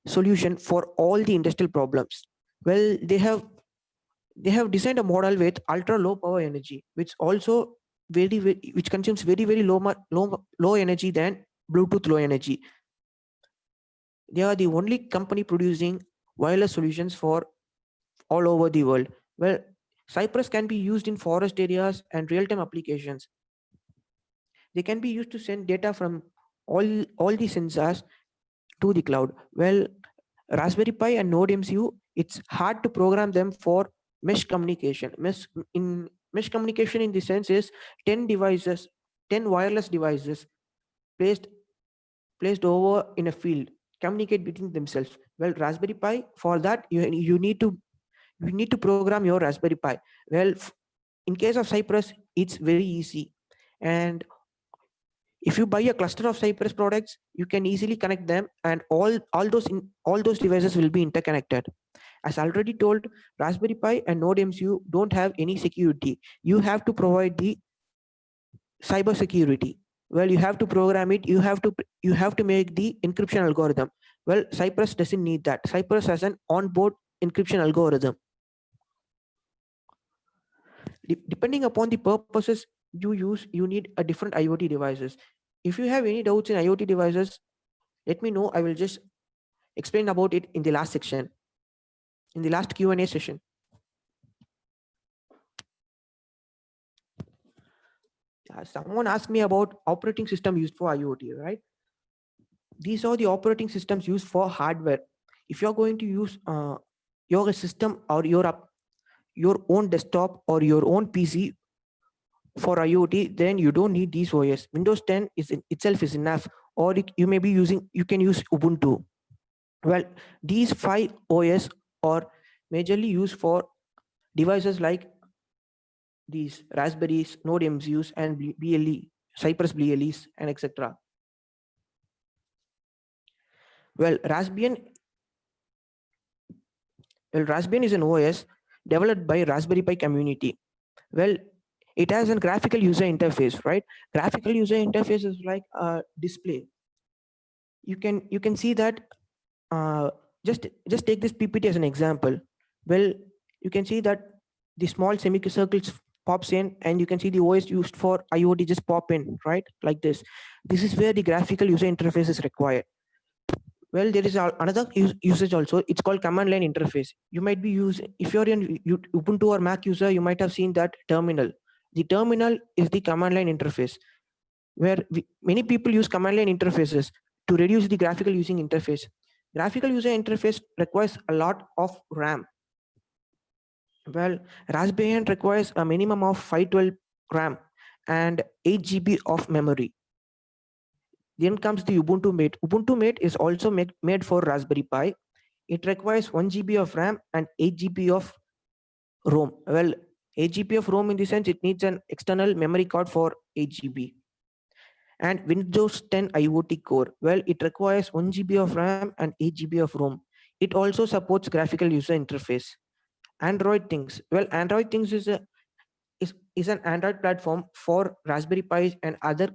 solution for all the industrial problems. Well, they have designed a model with ultra low power energy, which also which consumes very low energy than Bluetooth low energy. They are the only company producing wireless solutions for all over the world. Well, Cypress can be used in forest areas and real-time applications. They can be used to send data from all the sensors to the cloud. Well, Raspberry Pi and Node MCU, it's hard to program them for mesh communication. Mesh communication in the sense is 10 wireless devices placed placed over in a field communicate between themselves. Well, Raspberry Pi, for that you need to program your Raspberry Pi. Well, in case of Cypress, it's very easy. And if you buy a cluster of Cypress products, you can easily connect them, and all those devices will be interconnected. As already told, Raspberry Pi and Node MCU don't have any security. You have to provide the cyber security. Well, you have to program it. You have to make the encryption algorithm. Well, Cypress doesn't need that. Cypress has an onboard encryption algorithm. Depending upon the purposes you use, you need a different IoT devices. If you have any doubts in IoT devices, let me know. I will just explain about it in the last section, in the last Q&A session. Someone asked me about operating system used for IoT, right? These are the operating systems used for hardware. If you're going to use your system or your own desktop or your own PC for IoT, then you don't need these OS. Windows 10 itself is enough, or you can use Ubuntu. Well, these 5 OS are majorly used for devices like these Raspberries, Node MCUs, and BLE, Cypress BLEs, and etc. Well, Raspbian is an OS developed by Raspberry Pi community. Well, it has a graphical user interface, right? Graphical user interface is like a display. You can see that. Just take this PPT as an example. Well, you can see that the small semicircles pops in, and you can see the OS used for IoT just pop in, right? Like this. This is where the graphical user interface is required. Well, there is another usage also. It's called command line interface. You might be using, if you're in Ubuntu or Mac user, you might have seen that terminal. The terminal is the command line interface, where many people use command line interfaces to reduce the graphical using interface. Graphical user interface requires a lot of RAM. Well, Raspberry Pi requires a minimum of 512 RAM and 8 GB of memory. Then comes the Ubuntu Mate. Ubuntu Mate is also made for Raspberry Pi. It requires 1 GB of RAM and 8 GB of ROM. Well, 8 GB of ROM in the sense it needs an external memory card for 8 GB. And Windows 10 IoT Core. Well, it requires 1 GB of RAM and 8 GB of ROM. It also supports graphical user interface. Android Things. Well, Android Things is an Android platform for Raspberry Pi and other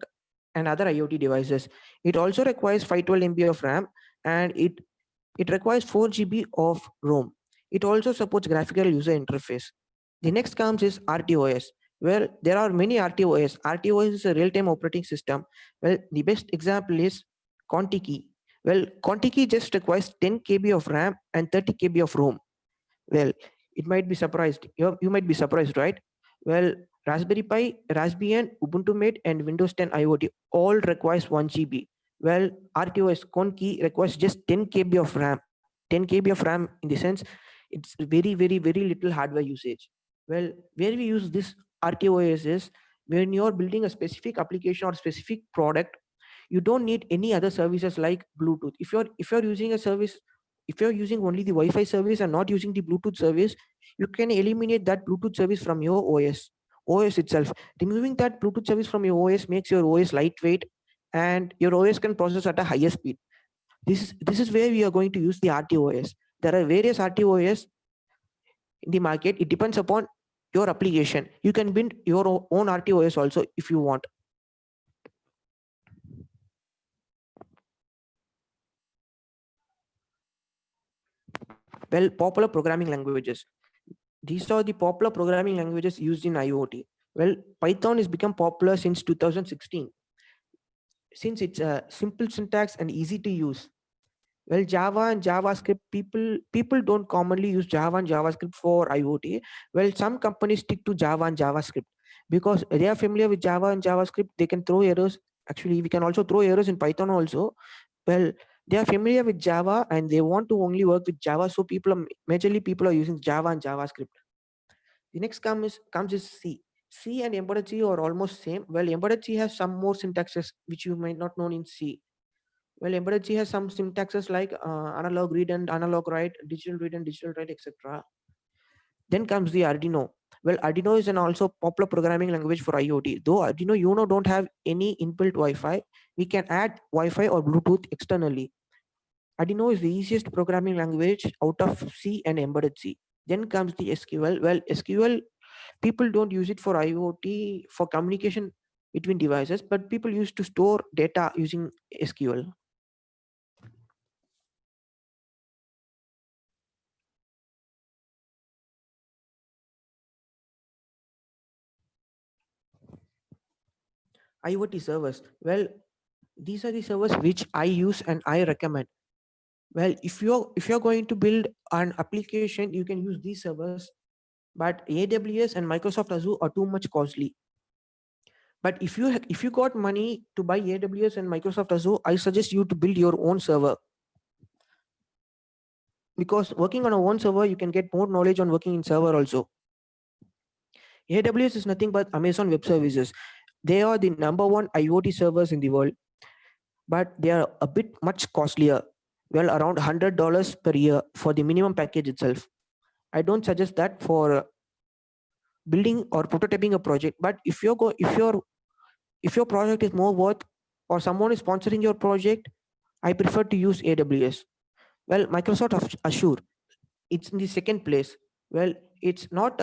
IoT devices. It also requires 512 MB of RAM, and it requires 4 GB of ROM. It also supports graphical user interface. The next comes is RTOS. Well, there are many RTOS. RTOS is a real-time operating system. Well, the best example is Contiki. Well, Contiki just requires 10 KB of RAM and 30 KB of ROM. Well, it might be surprised. You might be surprised, right? Well, Raspberry Pi, Raspbian, Ubuntu Mate, and Windows 10 IoT all requires 1 GB. Well, RTOS Contiki requires just 10 KB of RAM. 10 KB of RAM in the sense it's very, very, very little hardware usage. Well, where we use this RTOS is when you're building a specific application or specific product, you don't need any other services like Bluetooth. If you're using a service, if you're using only the Wi-Fi service and not using the Bluetooth service, you can eliminate that Bluetooth service from your OS itself. Removing that Bluetooth service from your OS makes your OS lightweight, and your OS can process at a higher speed. This is where we are going to use the RTOS. There are various RTOS in the market. It depends upon your application. You can build your own RTOS also if you want. Well, popular programming languages. These are the popular programming languages used in IoT. Well, Python has become popular since 2016. Since it's a simple syntax and easy to use. Well, Java and JavaScript, people don't commonly use Java and JavaScript for IoT. Well, some companies stick to Java and JavaScript because they are familiar with Java and JavaScript. They can throw errors. Actually, we can also throw errors in Python also. Well, they are familiar with Java and they want to only work with Java. So majorly people are using Java and JavaScript. The next comes is C. C and embedded C are almost same. Well, embedded C has some more syntaxes which you might not know in C. Well, embedded C has some syntaxes like analog read and analog write, digital read and digital write, etc. Then comes the Arduino. Well, Arduino is an also popular programming language for IoT. Though Arduino Uno don't have any inbuilt Wi-Fi, we can add Wi-Fi or Bluetooth externally. Arduino is the easiest programming language out of C and embedded C. Then comes the SQL. Well, SQL, people don't use it for IoT for communication between devices, but people used to store data using SQL. IoT servers. Well, these are the servers which I use and I recommend. Well, if you're going to build an application, you can use these servers, but AWS and Microsoft Azure are too much costly. But if you got money to buy AWS and Microsoft Azure, I suggest you to build your own server, because working on a own server, you can get more knowledge on working in server also. AWS is nothing but Amazon Web Services. They are the #1 IoT servers in the world, but they are a bit much costlier. Well, around $100 per year for the minimum package itself. I don't suggest that for building or prototyping a project. But if your project is more worth, or someone is sponsoring your project, I prefer to use AWS. Well, Microsoft Azure, it's in the second place. Well, it's not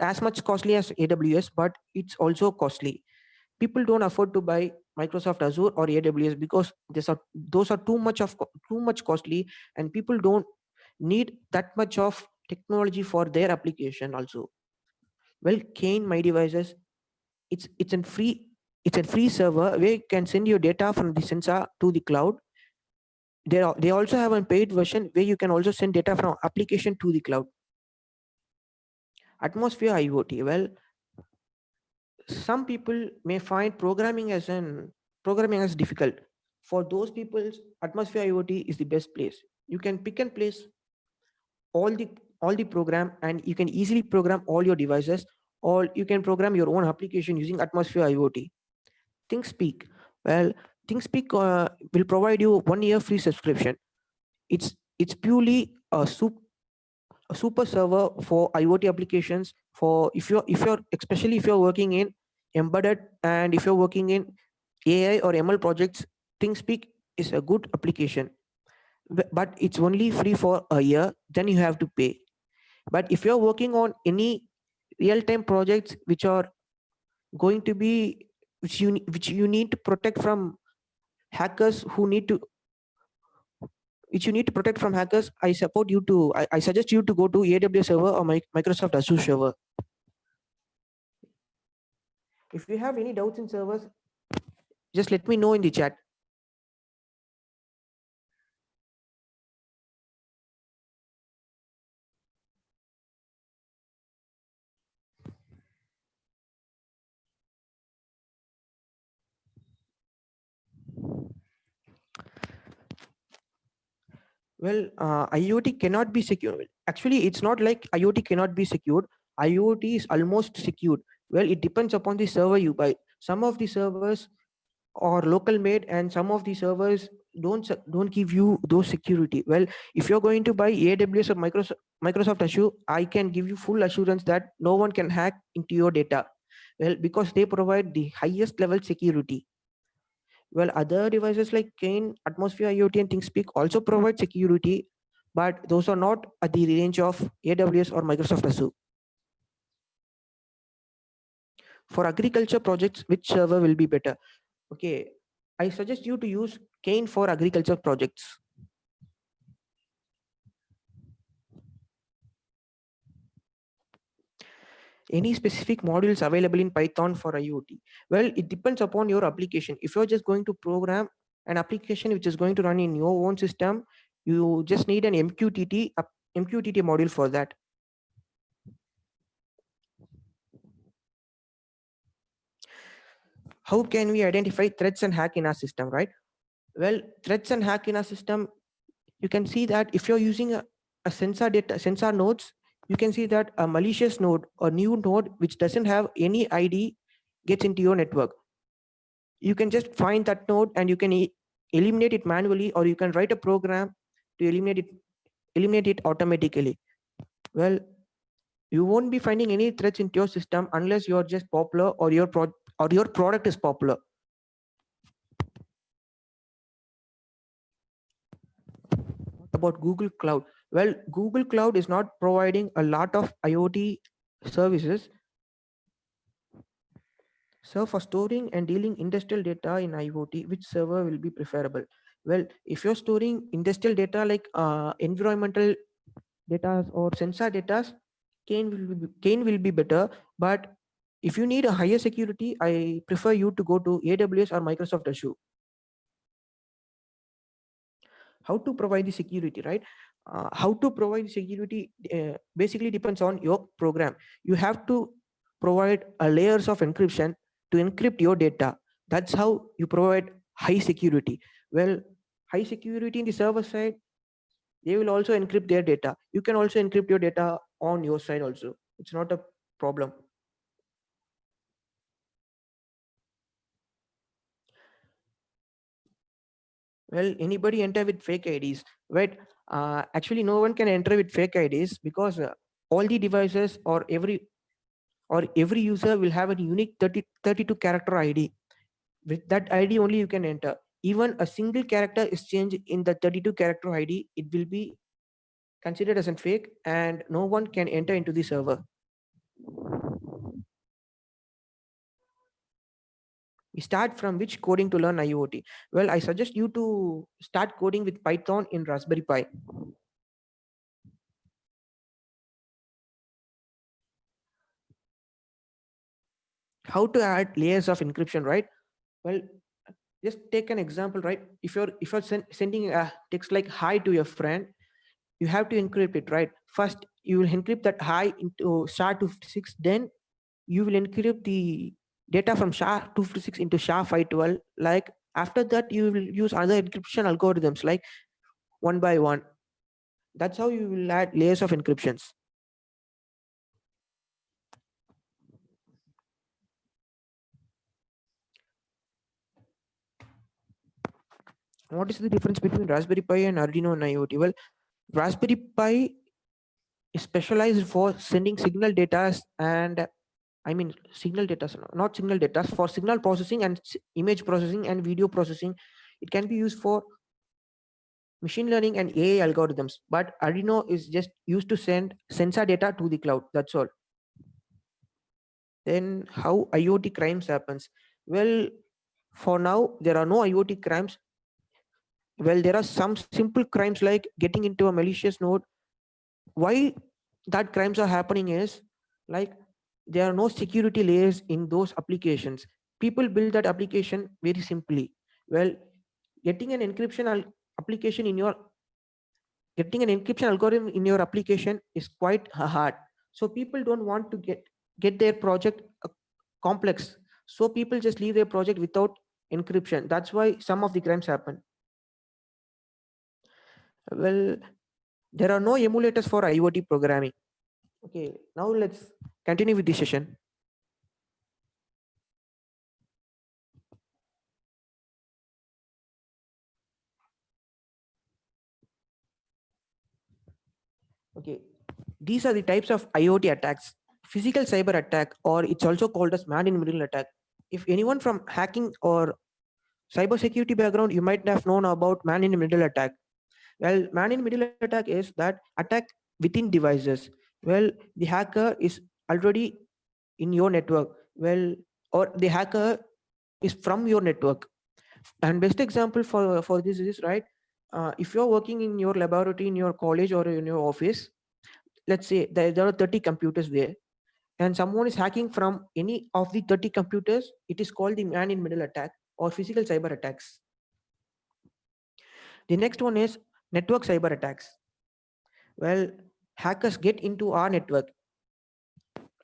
as much costly as AWS, but it's also costly. People don't afford to buy Microsoft Azure or AWS because those are too much costly, and people don't need that much of technology for their application also. Well, Kane My Devices, it's a free server where you can send your data from the sensor to the cloud. They also have a paid version where you can also send data from application to the cloud. Atmosphere IoT. Well, some people may find programming as difficult. For those people, Atmosphere IoT is the best place. You can pick and place all the program, and you can easily program all your devices, or you can program your own application using Atmosphere IoT. ThinkSpeak. Well, ThinkSpeak will provide you 1 year free subscription. It's purely a super server for IoT applications. For if you're especially if you're working in embedded, and if you're working in AI or ML projects, ThinkSpeak is a good application. But it's only free for a year, then you have to pay. But if you're working on any real-time projects which are going to be which you need to protect from hackers I suggest you to go to AWS server or Microsoft Azure server. If you have any doubts in servers, just let me know in the chat. Well, IoT cannot be secured. Actually, it's not like IoT cannot be secured. IoT is almost secured. Well, it depends upon the server you buy. Some of the servers are local made, and some of the servers don't give you those security. Well, if you're going to buy AWS or Microsoft Azure, I can give you full assurance that no one can hack into your data. Well, because they provide the highest level security. Well, other devices like Kane, Atmosphere IoT, and ThinkSpeak also provide security, but those are not at the range of AWS or Microsoft Azure. For agriculture projects, which server will be better? Okay, I suggest you to use Kane for agriculture projects. Any specific modules available in Python for IoT? Well, it depends upon your application. If you're just going to program an application which is going to run in your own system, you just need an MQTT module for that. How can we identify threats and hack in our system, right? Well, threats and hack in our system, you can see that if you're using a sensor nodes, you can see that a malicious node or new node which doesn't have any ID gets into your network. You can just find that node, and you can eliminate it manually, or you can write a program to eliminate it automatically. Well, you won't be finding any threats into your system unless you're just popular or your product is popular. About Google Cloud. Well, Google Cloud is not providing a lot of IoT services. So for storing and dealing industrial data in IoT, which server will be preferable? Well, if you're storing industrial data like environmental data or sensor data, Kane will be better. But if you need a higher security, I prefer you to go to AWS or Microsoft Azure. How to provide the security, right? How to provide security basically depends on your program. You have to provide layers of encryption to encrypt your data. That's how you provide high security. Well, high security in the server side, they will also encrypt their data. You can also encrypt your data on your side also. It's not a problem. Well, anybody enter with fake IDs, right? Actually, no one can enter with fake IDs because all the devices or every user will have a unique 32 character ID. With that ID only you can enter. Even a single character is changed in the 32 character ID, it will be considered as a fake and no one can enter into the server. We start from which coding to learn IoT? Well, I suggest you to start coding with Python in Raspberry Pi. How to add layers of encryption, right? Well, just take an example, right? If you're sending a text like hi to your friend, you have to encrypt it, right? First, you will encrypt that hi into SHA-256, then you will encrypt the data from SHA-256 into SHA-512. Like after that, you will use other encryption algorithms like one by one. That's how you will add layers of encryptions. What is the difference between Raspberry Pi and Arduino and IoT? Well, Raspberry Pi is specialized for sending signal data and signal data, not signal data, for signal processing and image processing and video processing. It can be used for machine learning and AI algorithms, but Arduino is just used to send sensor data to the cloud. That's all. Then how IoT crimes happens? Well, for now, there are no IoT crimes. Well, there are some simple crimes like getting into a malicious node. Why that crimes are happening is like there are no security layers in those applications. People build that application very simply. Well, getting an encryption application in your getting an encryption algorithm in your application is quite hard. So people don't want to get their project complex. So people just leave their project without encryption. That's why some of the crimes happen. Well, there are no emulators for IoT programming. Okay, now let's continue with the session. Okay, these are the types of IoT attacks. Physical cyber attack, or it's also called as man-in-middle attack. If anyone from hacking or cybersecurity background, you might have known about man-in-the-middle attack. Well, man-in-the-middle attack is that attack within devices. Well, the hacker is already in your network. Well, or the hacker is from your network. And best example for this is, right, if you're working in your laboratory in your college or in your office, let's say there are 30 computers there and someone is hacking from any of the 30 computers, it is called the man-in-middle attack or physical cyber attacks. The next one is network cyber attacks. Well, hackers get into our network.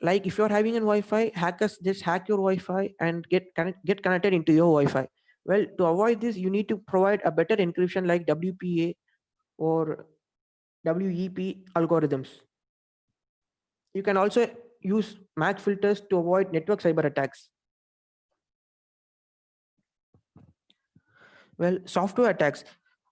Like if you're having a Wi-Fi, hackers just hack your Wi-Fi and get connected into your Wi-Fi. Well, to avoid this, you need to provide a better encryption like WPA or WEP algorithms. You can also use MAC filters to avoid network cyber attacks. Well, software attacks.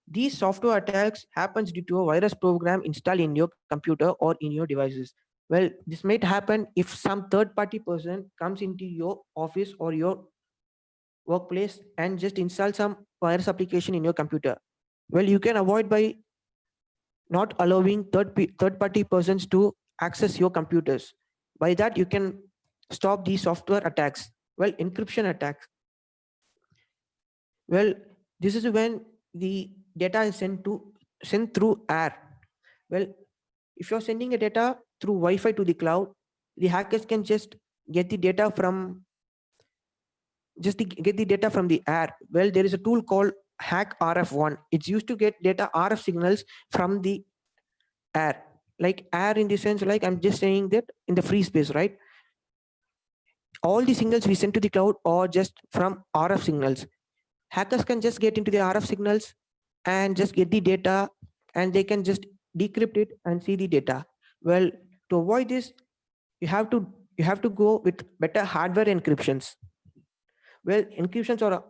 These software attacks happens due to a virus program installed in your computer or in your devices. Well, this might happen if some third-party person comes into your office or your workplace and just install some virus application in your computer. Well, you can avoid by not allowing third-party persons to access your computers. By that, you can stop these software attacks. Well, encryption attacks. Well, this is when the data is sent through air. Well, if you're sending a data through Wi-Fi to the cloud, the hackers can just get the data from the air. Well, there is a tool called Hack RF1. It's used to get data RF signals from the air. Like air in the sense, like I'm just saying that in the free space, right? All the signals we send to the cloud are just from RF signals. Hackers can just get into the RF signals and just get the data, and they can just decrypt it and see the data. Well, to avoid this, you have to go with better hardware encryptions. Well, encryptions are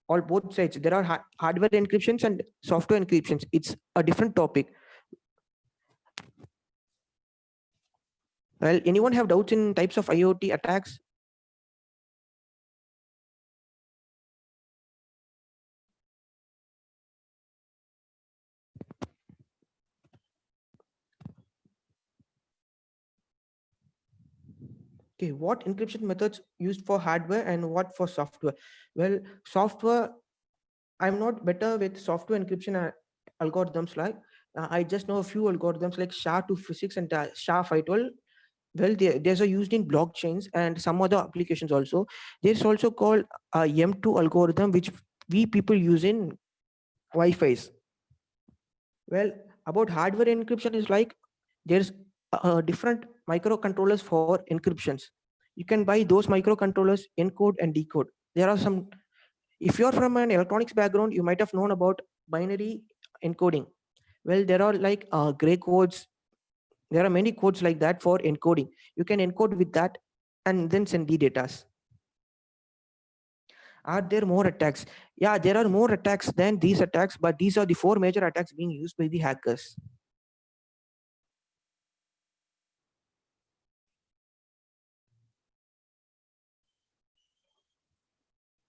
all both sides. There are hardware encryptions and software encryptions. It's a different topic. Well, anyone have doubts in types of IoT attacks? Okay, what encryption methods used for hardware and what for software? Well, software, I'm not better with software encryption algorithms. Like I just know a few algorithms like SHA-256 and SHA-512. Well, there's a used in blockchains and some other applications also. There's also called a M2 algorithm, which we people use in Wi-Fi's. Well, about hardware encryption is like there's different microcontrollers for encryptions. You can buy those microcontrollers, encode and decode. There are some, if you're from an electronics background, you might have known about binary encoding. Well, there are like gray codes. There are many codes like that for encoding. You can encode with that and then send the data. Are there more attacks? Yeah, there are more attacks than these attacks, but these are the 4 major attacks being used by the hackers.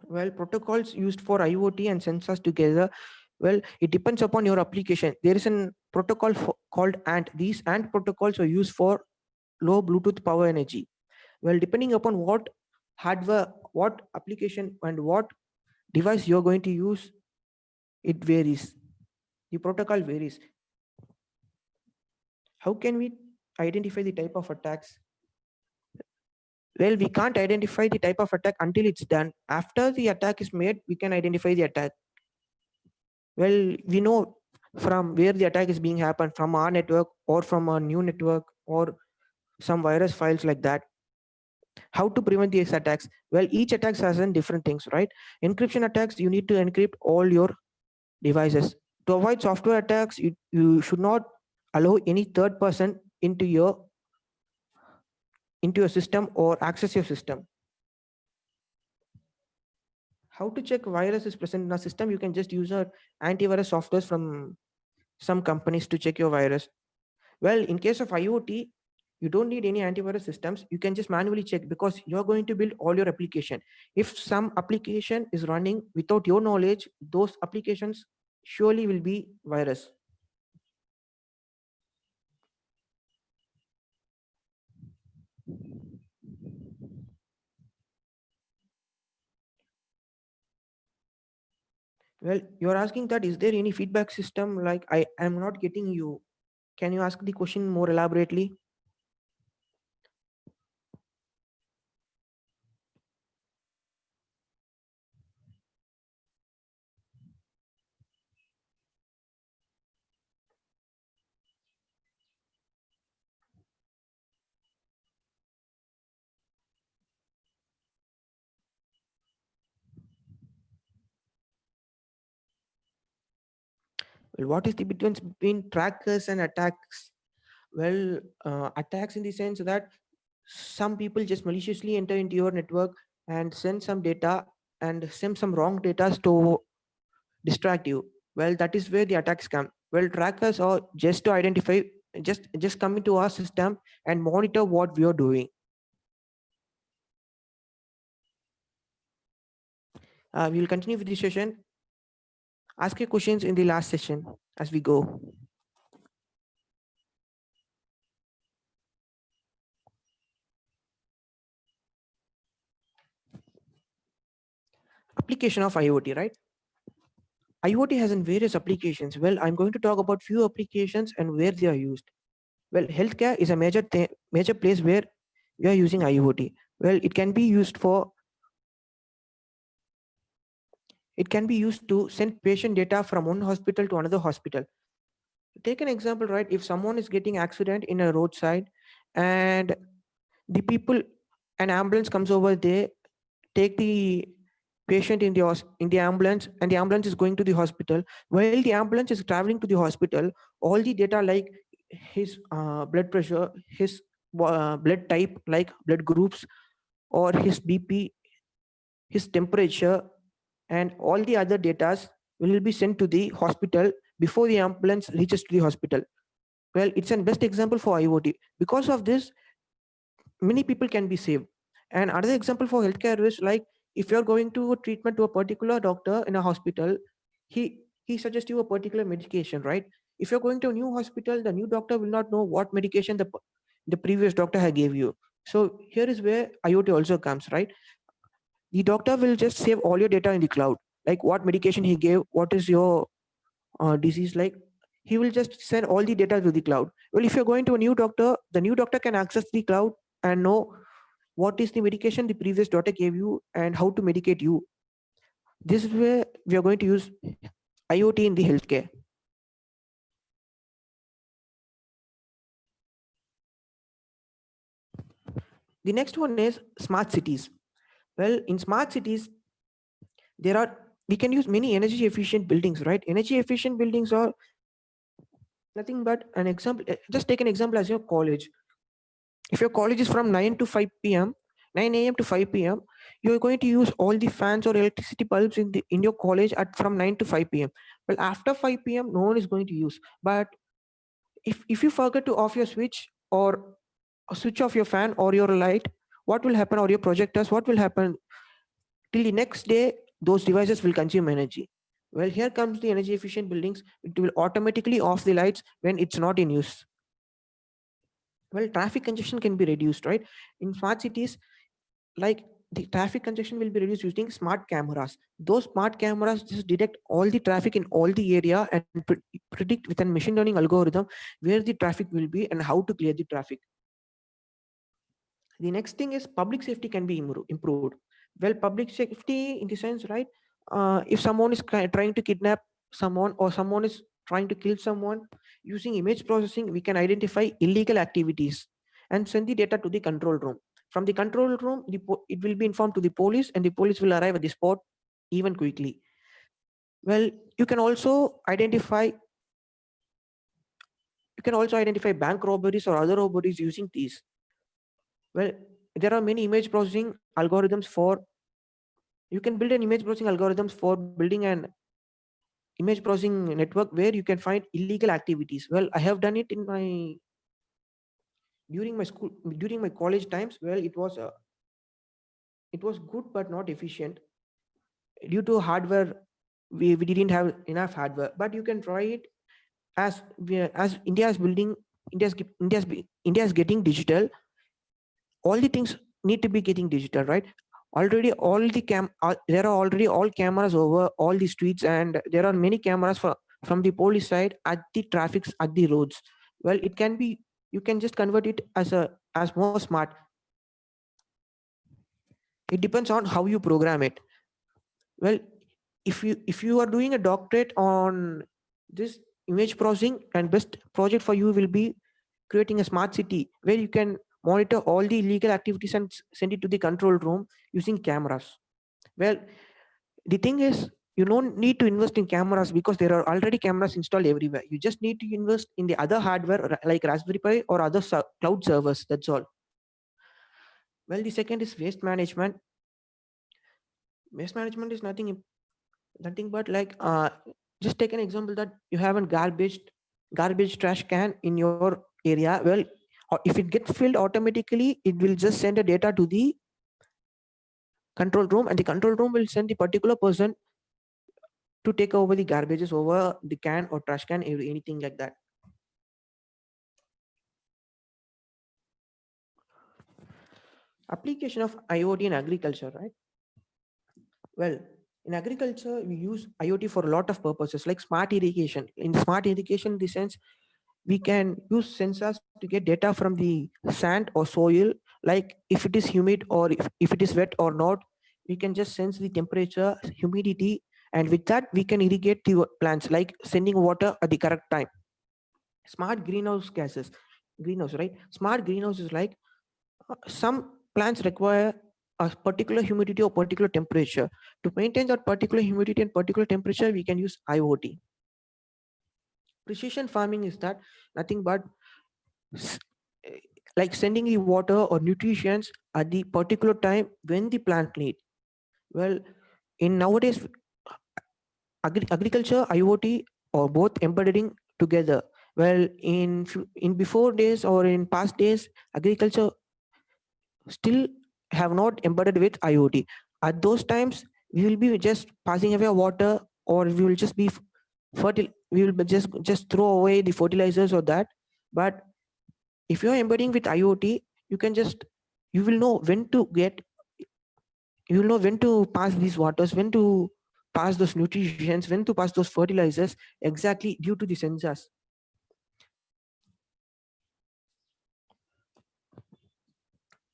Well, protocols used for IoT and sensors together. Well, it depends upon your application. There is a protocol called ANT. These ANT protocols are used for low Bluetooth power energy. Well, depending upon what hardware, what application, and what device you're going to use, it varies. The protocol varies. How can we identify the type of attacks? Well, we can't identify the type of attack until it's done. After the attack is made, we can identify the attack. Well, we know from where the attack is being happened, from our network or from a new network or some virus files like that. How to prevent these attacks? Well, each attack has different things, right? Encryption attacks, you need to encrypt all your devices. To avoid software attacks, you should not allow any third person into your system or access your system. How to check virus is present in a system? You can just use our antivirus softwares from some companies to check your virus. Well, in case of IoT, you don't need any antivirus systems. You can just manually check because you're going to build all your application. If some application is running without your knowledge, those applications surely will be virus. Well, you're asking that is there any feedback system? Like I am not getting you. Can you ask the question more elaborately? Well, what is the difference between trackers and attacks? Well, attacks in the sense that some people just maliciously enter into your network and send some data and send some wrong data to distract you. Well, that is where the attacks come. Well, trackers are just to identify, just come into our system and monitor what we are doing. We will continue with this session. Ask your questions in the last session as we go. Application of IoT, right? IoT has in various applications. Well, I'm going to talk about few applications and where they are used. Well, healthcare is a major place where we are using IoT. Well, it can be used to send patient data from one hospital to another hospital. Take an example, right? If someone is getting accident in a roadside and an ambulance comes over there, take the patient in the ambulance, and the ambulance is going to the hospital. While the ambulance is traveling to the hospital, all the data like his blood pressure, his blood type, like blood groups, or his BP, his temperature, and all the other data will be sent to the hospital before the ambulance reaches to the hospital. Well, it's a best example for IoT. Because of this, many people can be saved. And another example for healthcare is like if you're going to a treatment to a particular doctor in a hospital, he suggests you a particular medication, right? If you're going to a new hospital, the new doctor will not know what medication the previous doctor had gave you. So here is where IoT also comes, right? The doctor will just save all your data in the cloud, like what medication he gave, what is your disease like. He will just send all the data to the cloud. Well, if you're going to a new doctor, the new doctor can access the cloud and know what is the medication the previous doctor gave you and how to medicate you. This is where we are going to use IoT in the healthcare. The next one is smart cities. Well, in smart cities, we can use many energy efficient buildings, right? Energy efficient buildings are nothing but an example. Just take an example as your college. If your college is from 9 to 5 p.m., 9 a.m. to 5 p.m., you're going to use all the fans or electricity bulbs in your college from 9 to 5 p.m. Well, after 5 p.m., no one is going to use. But if you forget to off your switch or switch off your fan or your light, what will happen, or your projectors, what will happen? Till the next day, those devices will consume energy. Well, here comes the energy efficient buildings. It will automatically off the lights when it's not in use. Well, traffic congestion can be reduced, right? In smart cities, like the traffic congestion will be reduced using smart cameras. Those smart cameras just detect all the traffic in all the area and predict with a machine learning algorithm where the traffic will be and how to clear the traffic. The next thing is public safety can be improved. Well, public safety in the sense, right? If someone is trying to kidnap someone or someone is trying to kill someone, using image processing, we can identify illegal activities and send the data to the control room. From the control room, it will be informed to the police, and the police will arrive at the spot even quickly. Well, you can also identify bank robberies or other robberies using these. Well, there are many image processing algorithms you can build an image processing algorithms for building an image processing network where you can find illegal activities. Well, I have done it during my college times. Well, it was good but not efficient due to hardware. We didn't have enough hardware, but you can try it as India is getting digital. All the things need to be getting digital, right? Already there are already all cameras over all the streets, and there are many cameras from the police side at the traffics at the roads. Well, you can just convert it as more smart. It depends on how you program it. Well, if you are doing a doctorate on this image processing, and best project for you will be creating a smart city where you can monitor all the illegal activities and send it to the control room using cameras. Well, the thing is, you don't need to invest in cameras because there are already cameras installed everywhere. You just need to invest in the other hardware like Raspberry Pi or other cloud servers. That's all. Well, the second is waste management. Waste management is nothing Nothing but like just take an example that you have a garbage trash can in your area. Well, if it gets filled automatically, it will just send a data to the control room, and the control room will send the particular person to take over the garbages over the can or trash can, anything like that. Application of IoT in agriculture, right? Well, in agriculture, we use IoT for a lot of purposes, like smart irrigation. In smart irrigation, in the sense, we can use sensors to get data from the sand or soil, like if it is humid or if it is wet or not. We can just sense the temperature, humidity, and with that, we can irrigate the plants, like sending water at the correct time. Smart greenhouse, right? Smart greenhouse is like some plants require a particular humidity or particular temperature. To maintain that particular humidity and particular temperature, we can use IoT. Precision farming is that nothing but like sending the water or nutrients at the particular time when the plant need. Well, in nowadays agriculture, IoT or both embedding together. Well, in before days or in past days, agriculture still have not embedded with IoT. At those times, we will be just passing away water, or we will just be fertile. We will be just throw away the fertilizers or that. But if you are embedding with IoT, you can just you will know when to get. You will know when to pass these waters, when to pass those nutrients, when to pass those fertilizers, exactly due to the sensors.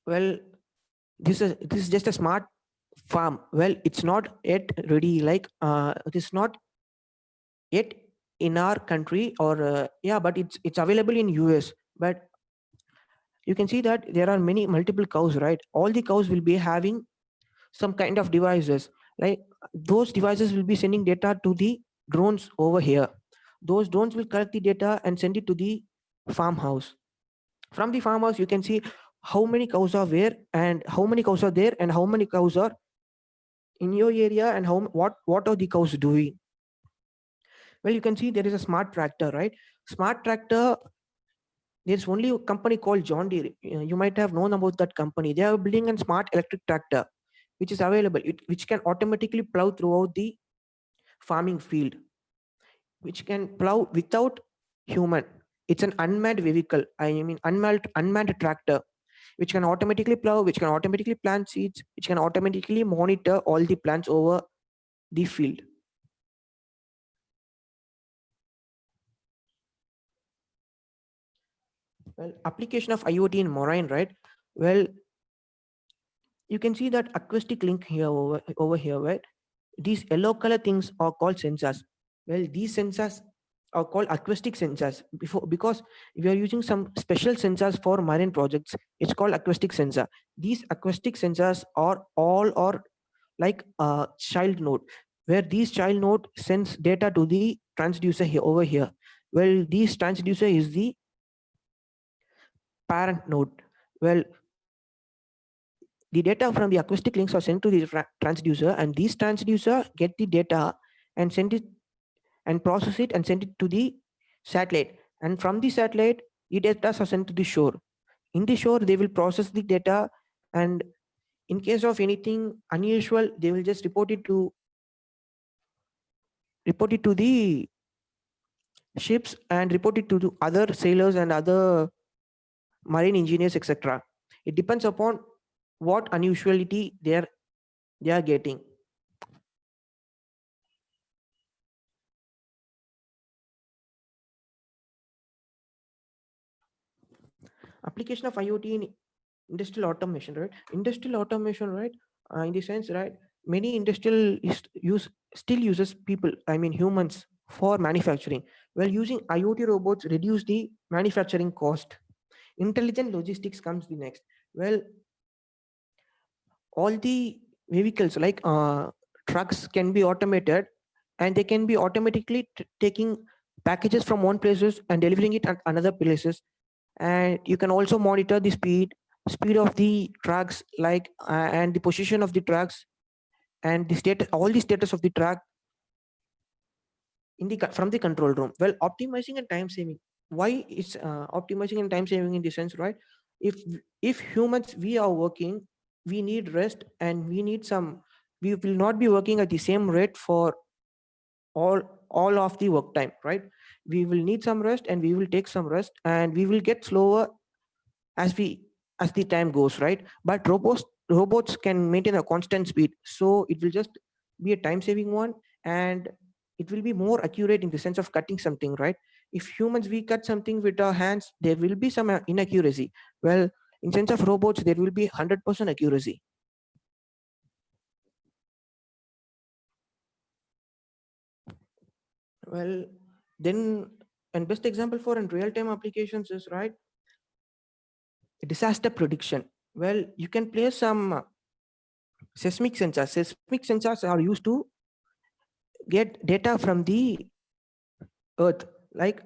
Well, this is just a smart farm. Well, it's not yet ready, like it is not yet in our country, or yeah, but it's available in US. But you can see that there are many multiple cows, right? All the cows will be having some kind of devices, like those devices will be sending data to the drones over here. Those drones will collect the data and send it to the farmhouse. From the farmhouse, you can see how many cows are where, and how many cows are there, and how many cows are in your area, and what are the cows doing. Well, you can see there is a smart tractor, right? Smart tractor, there's only a company called John Deere. You might have known about that company. They are building a smart electric tractor which is available, which can automatically plow throughout the farming field, which can plow without human. It's an unmanned vehicle, I mean unmanned tractor, which can automatically plow, which can automatically plant seeds, which can automatically monitor all the plants over the field. Well, application of IoT in marine, right? Well, you can see that acoustic link here over here, right? These yellow color things are called sensors. Well, these sensors are called acoustic sensors because we are using some special sensors for marine projects. It's called acoustic sensor. These acoustic sensors are all or like a child node, where these child node sends data to the transducer here over here. Well, this transducer is the parent node. Well, the data from the acoustic links are sent to the transducer, and these transducer get the data and send it and process it and send it to the satellite. And from the satellite, the data are sent to the shore. In the shore, they will process the data, and in case of anything unusual, they will just report it to the ships and report it to the other sailors and other marine engineers, etc. It depends upon what unusuality they are getting. Application of IoT in industrial automation, right? Industrial automation, right? In the sense, right? Many industrial still uses people, I mean humans, for manufacturing. Well, using IoT robots reduce the manufacturing cost. Intelligent logistics comes the next. Well, all the vehicles like trucks can be automated, and they can be automatically taking packages from one places and delivering it at another places. And you can also monitor the speed of the trucks, like and the position of the trucks, and the state all the status of the truck from the control room. Well, optimizing and time saving. Why is optimizing and time saving in the sense, right? If humans we are working, we need rest and we need some. We will not be working at the same rate for all all of the work time, right? We will need some rest and we will take some rest and we will get slower as we as the time goes, right? But robots can maintain a constant speed, so it will just be a time saving one, and it will be more accurate in the sense of cutting something, right? If humans we cut something with our hands, there will be some inaccuracy. Well, in sense of robots there will be 100% accuracy. Well, then, and best example for in real-time applications is, right, disaster prediction. Well, you can place some seismic sensors. Seismic sensors are used to get data from the earth, like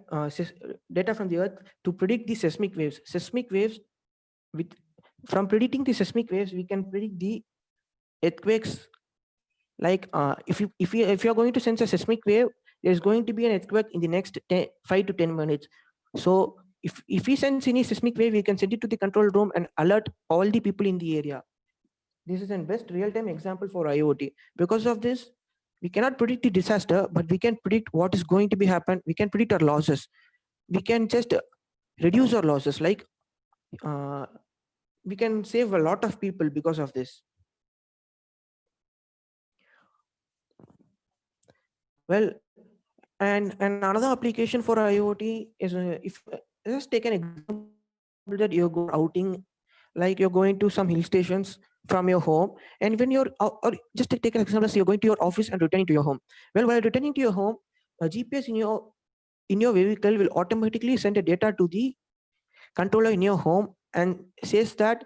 data from the earth to predict the seismic waves. Seismic waves, with from predicting the seismic waves, we can predict the earthquakes. Like if you are going to sense a seismic wave, there's going to be an earthquake in the next 5 to 10 minutes. So if we sense any seismic wave, we can send it to the control room and alert all the people in the area. This is the best real-time example for IoT. Because of this, we cannot predict the disaster, but we can predict what is going to be happen. We can predict our losses. We can just reduce our losses. Like we can save a lot of people because of this. Well, and another application for IoT is if just take an example that you go outing, like you're going to some hill stations from your home, and when you're or just take an example, you're going to your office and returning to your home. Well, while returning to your home, a GPS in your vehicle will automatically send a data to the controller in your home and says that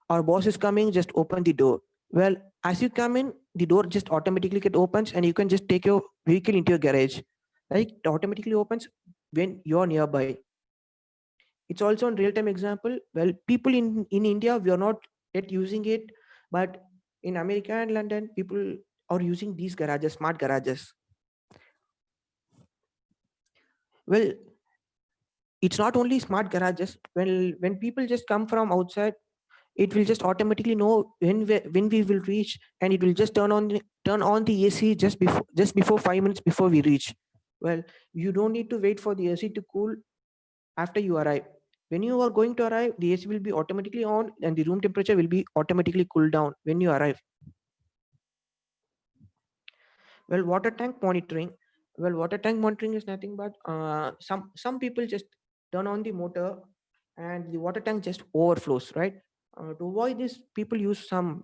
our boss is coming, just open the door. Well, as you come in, the door just automatically get opens and you can just take your vehicle into your garage. Like it automatically opens when you're nearby. It's also a real-time example. Well, people in India, we are not yet using it, but in America and London, people are using these garages, smart garages. Well, it's not only smart garages. When people just come from outside, it will just automatically know when we will reach, and it will just turn on the AC just before 5 minutes before we reach. Well, you don't need to wait for the AC to cool after you arrive. When you are going to arrive, the AC will be automatically on and the room temperature will be automatically cooled down when you arrive. Well, water tank monitoring. Well, water tank monitoring is nothing but some people just turn on the motor and the water tank just overflows, right? To avoid this, people use some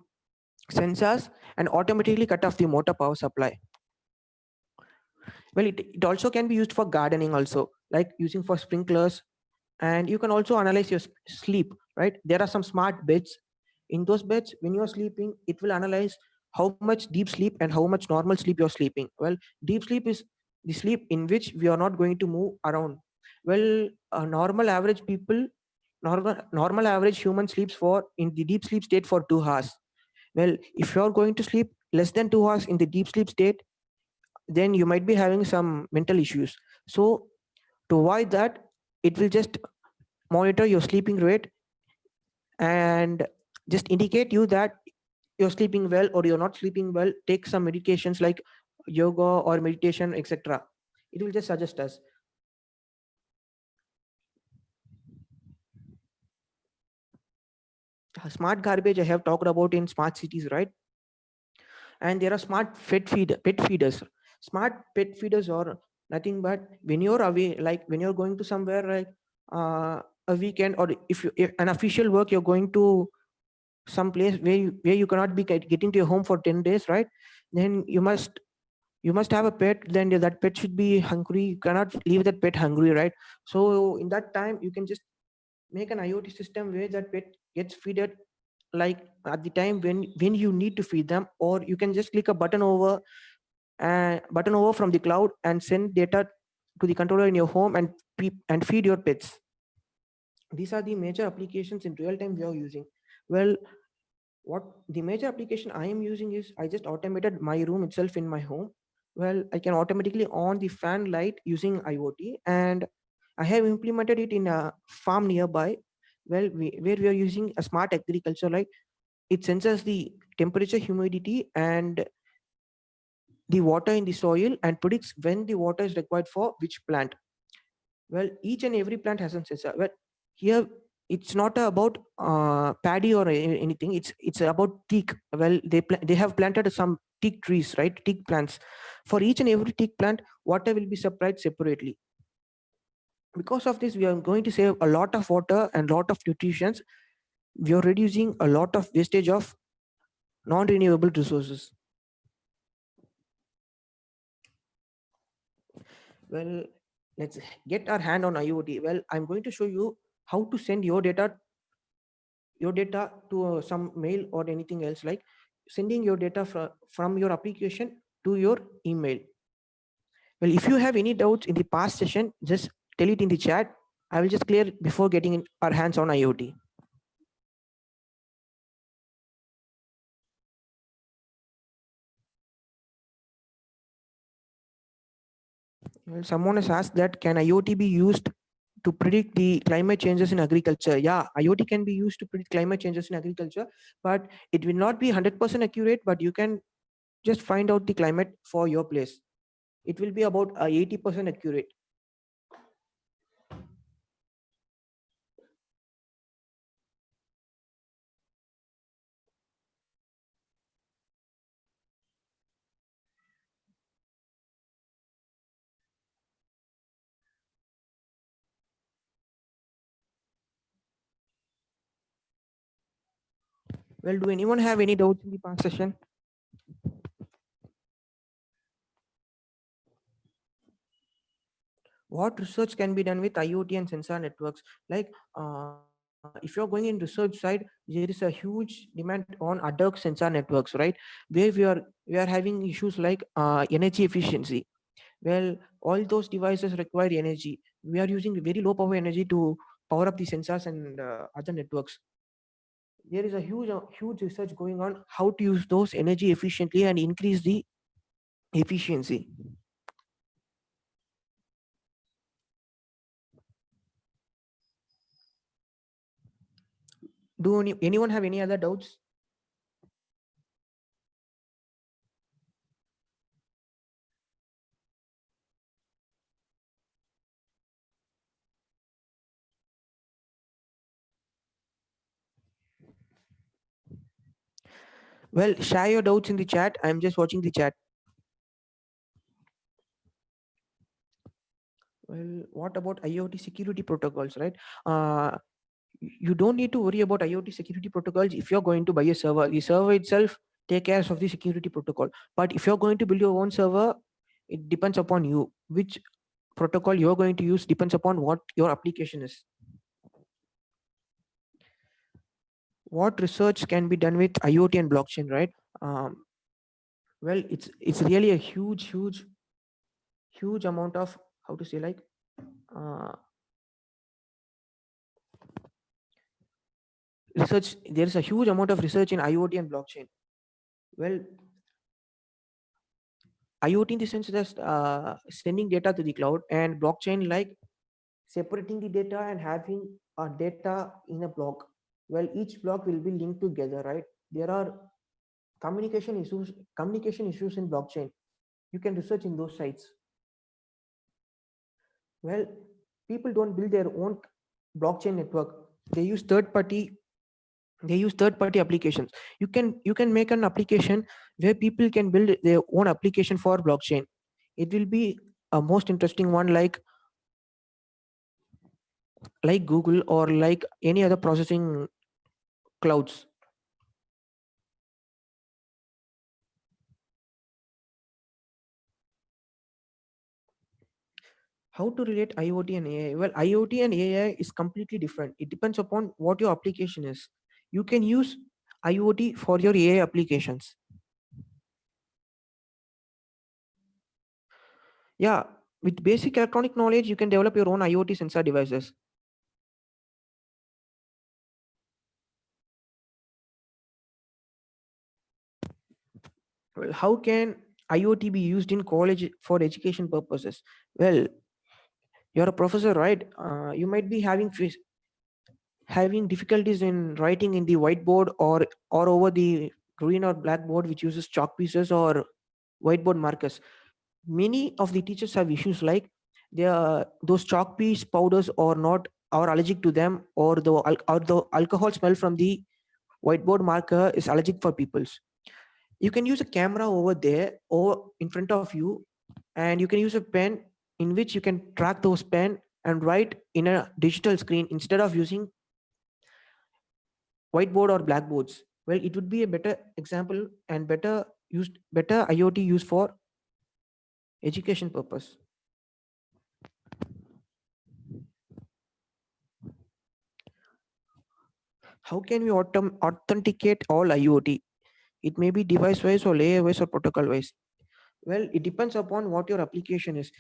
sensors and automatically cut off the motor power supply. Well, it also can be used for gardening also, like using for sprinklers. And you can also analyze your sleep, right? There are some smart beds. In those beds, when you're sleeping, it will analyze how much deep sleep and how much normal sleep you're sleeping. Well, deep sleep is the sleep in which we are not going to move around. Well, normal average human sleeps for in the deep sleep state for 2 hours. Well, if you're going to sleep less than 2 hours in the deep sleep state, then you might be having some mental issues. So to avoid that, it will just monitor your sleeping rate and just indicate you that you're sleeping well or you're not sleeping well. Take some medications like yoga or meditation, etc. It will just suggest us. Smart garbage I have talked about in smart cities, right? And there are smart pet feeders. Smart pet feeders are nothing but when you're away, like when you're going to somewhere like a weekend, or if an official work, you're going to some place where you cannot be getting to your home for 10 days, right? Then you must have a pet. Then that pet should be hungry. You cannot leave that pet hungry, right? So in that time, you can just make an IoT system where that pet gets feeded like at the time when you need to feed them, or you can just click a button over from the cloud and send data to the controller in your home and feed your pets. These are the major applications in real time we are using. Well, what the major application I am using is I just automated my room itself in my home. Well, I can automatically on the fan light using IoT, and I have implemented it in a farm nearby. Well, where we are using a smart agriculture, like it senses the temperature, humidity, and the water in the soil and predicts when the water is required for which plant. Well, each and every plant has a sensor. Well, here it's not about paddy or anything. It's about teak. Well, they have planted some teak trees, right? Teak plants. For each and every teak plant, water will be supplied separately. Because of this, we are going to save a lot of water and lot of nutrition. We are reducing a lot of wastage of non-renewable resources. Well, let's get our hand on IoT. Well, I'm going to show you how to send your data to some mail or anything else, like sending your data from your application to your email. Well, if you have any doubts in the past session, just tell it in the chat. I will just clear before getting our hands on IoT. Well, someone has asked that can IoT be used to predict the climate changes in agriculture? Yeah, IoT can be used to predict climate changes in agriculture, but it will not be 100% accurate, but you can just find out the climate for your place. It will be about 80% accurate. Well, do anyone have any doubts in the past session? What research can be done with IoT and sensor networks? Like, if you're going in research side, there is a huge demand on adult sensor networks, right? Where we are having issues like energy efficiency. Well, all those devices require energy. We are using very low power energy to power up the sensors and other networks. There is a huge research going on how to use those energy efficiently and increase the efficiency. Do anyone have any other doubts? Well, share your doubts in the chat. I'm just watching the chat. Well, what about IoT security protocols, right? You don't need to worry about IoT security protocols if you're going to buy a server. The server itself take care of the security protocol. But if you're going to build your own server, it depends upon you. Which protocol you're going to use depends upon what your application is. What research can be done with IoT and blockchain, right? Well, it's really a huge amount of, how to say, like uh, research. There is a huge amount of research in IoT and blockchain. Well, IoT in the sense that sending data to the cloud, and blockchain like separating the data and having a data in a block. Well, each block will be linked together, right? There are communication issues in blockchain. You can research in those sites. Well, people don't build their own blockchain network. They use third party applications. You can make an application where people can build their own application for blockchain. It will be a most interesting one, like Google or like any other processing clouds. How to relate IoT and AI? Well, IoT and AI is completely different. It depends upon what your application is. You can use IoT for your AI applications. Yeah, with basic electronic knowledge, you can develop your own IoT sensor devices. Well, how can IoT be used in college for education purposes? Well, you're a professor, right? You might be having difficulties in writing in the whiteboard or over the green or blackboard, which uses chalk pieces or whiteboard markers. Many of the teachers have issues like those chalk piece powders or not are allergic to them, or the alcohol smell from the whiteboard marker is allergic for peoples. You can use a camera over there or in front of you, and you can use a pen in which you can track those pen and write in a digital screen instead of using whiteboard or blackboards. Well, it would be a better example and better IoT used for education purpose. How can we authenticate all IoT? It may be device wise or layer wise or protocol wise. Well, it depends upon what your application is.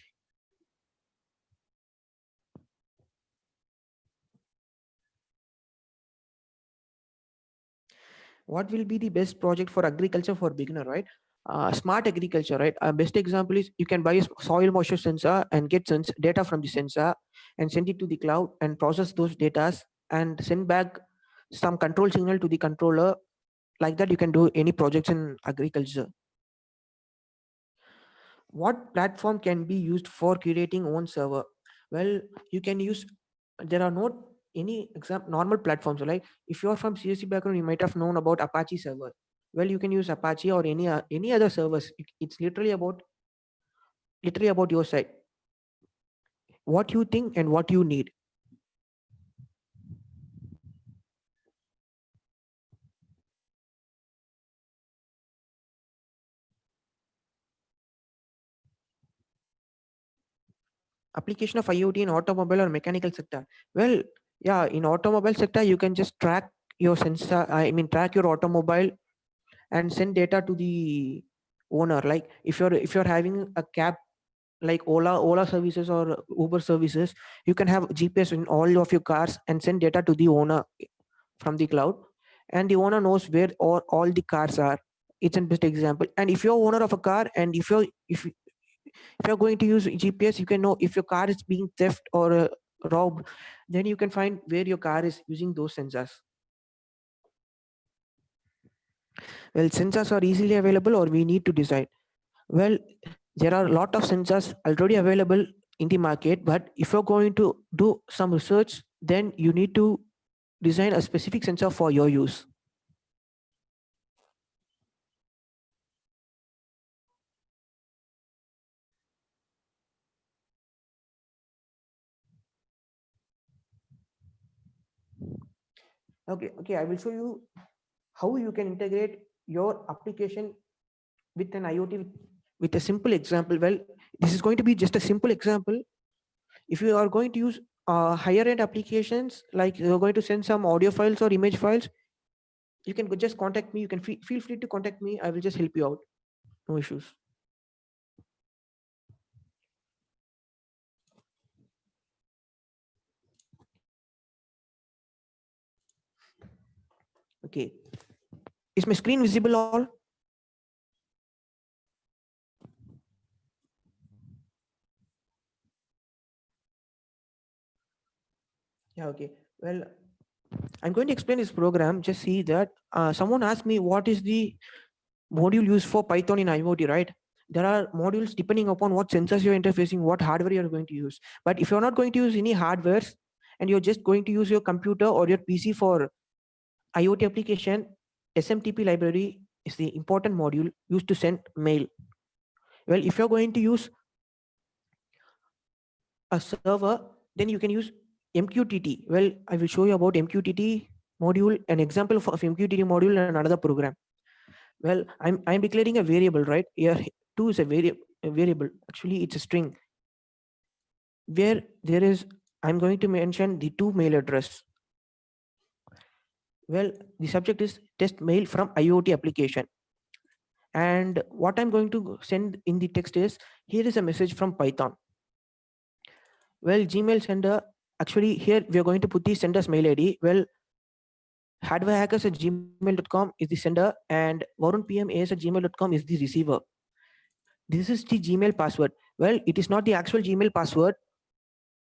What will be the best project for agriculture for beginner, right? Smart agriculture, right? A best example is you can buy a soil moisture sensor and get data from the sensor and send it to the cloud and process those data and send back some control signal to the controller. Like that, you can do any projects in agriculture. What platform can be used for creating own server? Well, you can use, there are not any normal platforms. Like if you're from CSC background, you might have known about Apache server. Well, you can use Apache or any other servers. It's literally about your side, what you think and what you need. Application of IoT in automobile or mechanical sector? Well, yeah, in automobile sector, you can just track your sensor, track your automobile and send data to the owner. Like if you're having a cab like Ola services or Uber services, you can have GPS in all of your cars and send data to the owner from the cloud, and the owner knows where all the cars are. It's a best example. And if you're owner of a car and if you're going to use GPS, you can know if your car is being theft or robbed, then you can find where your car is using those sensors. Well, sensors are easily available or we need to decide? Well, there are a lot of sensors already available in the market, but if you're going to do some research, then you need to design a specific sensor for your use. Okay, I will show you how you can integrate your application with an IoT with a simple example. Well, this is going to be just a simple example. If you are going to use higher end applications, like you're going to send some audio files or image files, you can just contact me. You can feel free to contact me. I will just help you out. No issues. Okay. Is my screen visible all? Yeah, okay. Well, I'm going to explain this program. Just see that someone asked me what is the module used for Python in IoT, right? There are modules depending upon what sensors you're interfacing, what hardware you're going to use. But if you're not going to use any hardwares and you're just going to use your computer or your PC for IoT application, SMTP library is the important module used to send mail. Well, if you're going to use a server, then you can use MQTT. Well, I will show you about MQTT module, an example of MQTT module and another program. Well, I'm declaring a variable, right? Here, 2 is a variable. Actually, it's a string where I'm going to mention the 2 mail address. Well, the subject is test mail from IoT application. And what I'm going to send in the text is, here is a message from Python. Well, Gmail sender, actually here we are going to put the sender's mail ID. Well, hardwarehackers@gmail.com is the sender and varunpmas@gmail.com is the receiver. this is the Gmail password. Well, it is not the actual Gmail password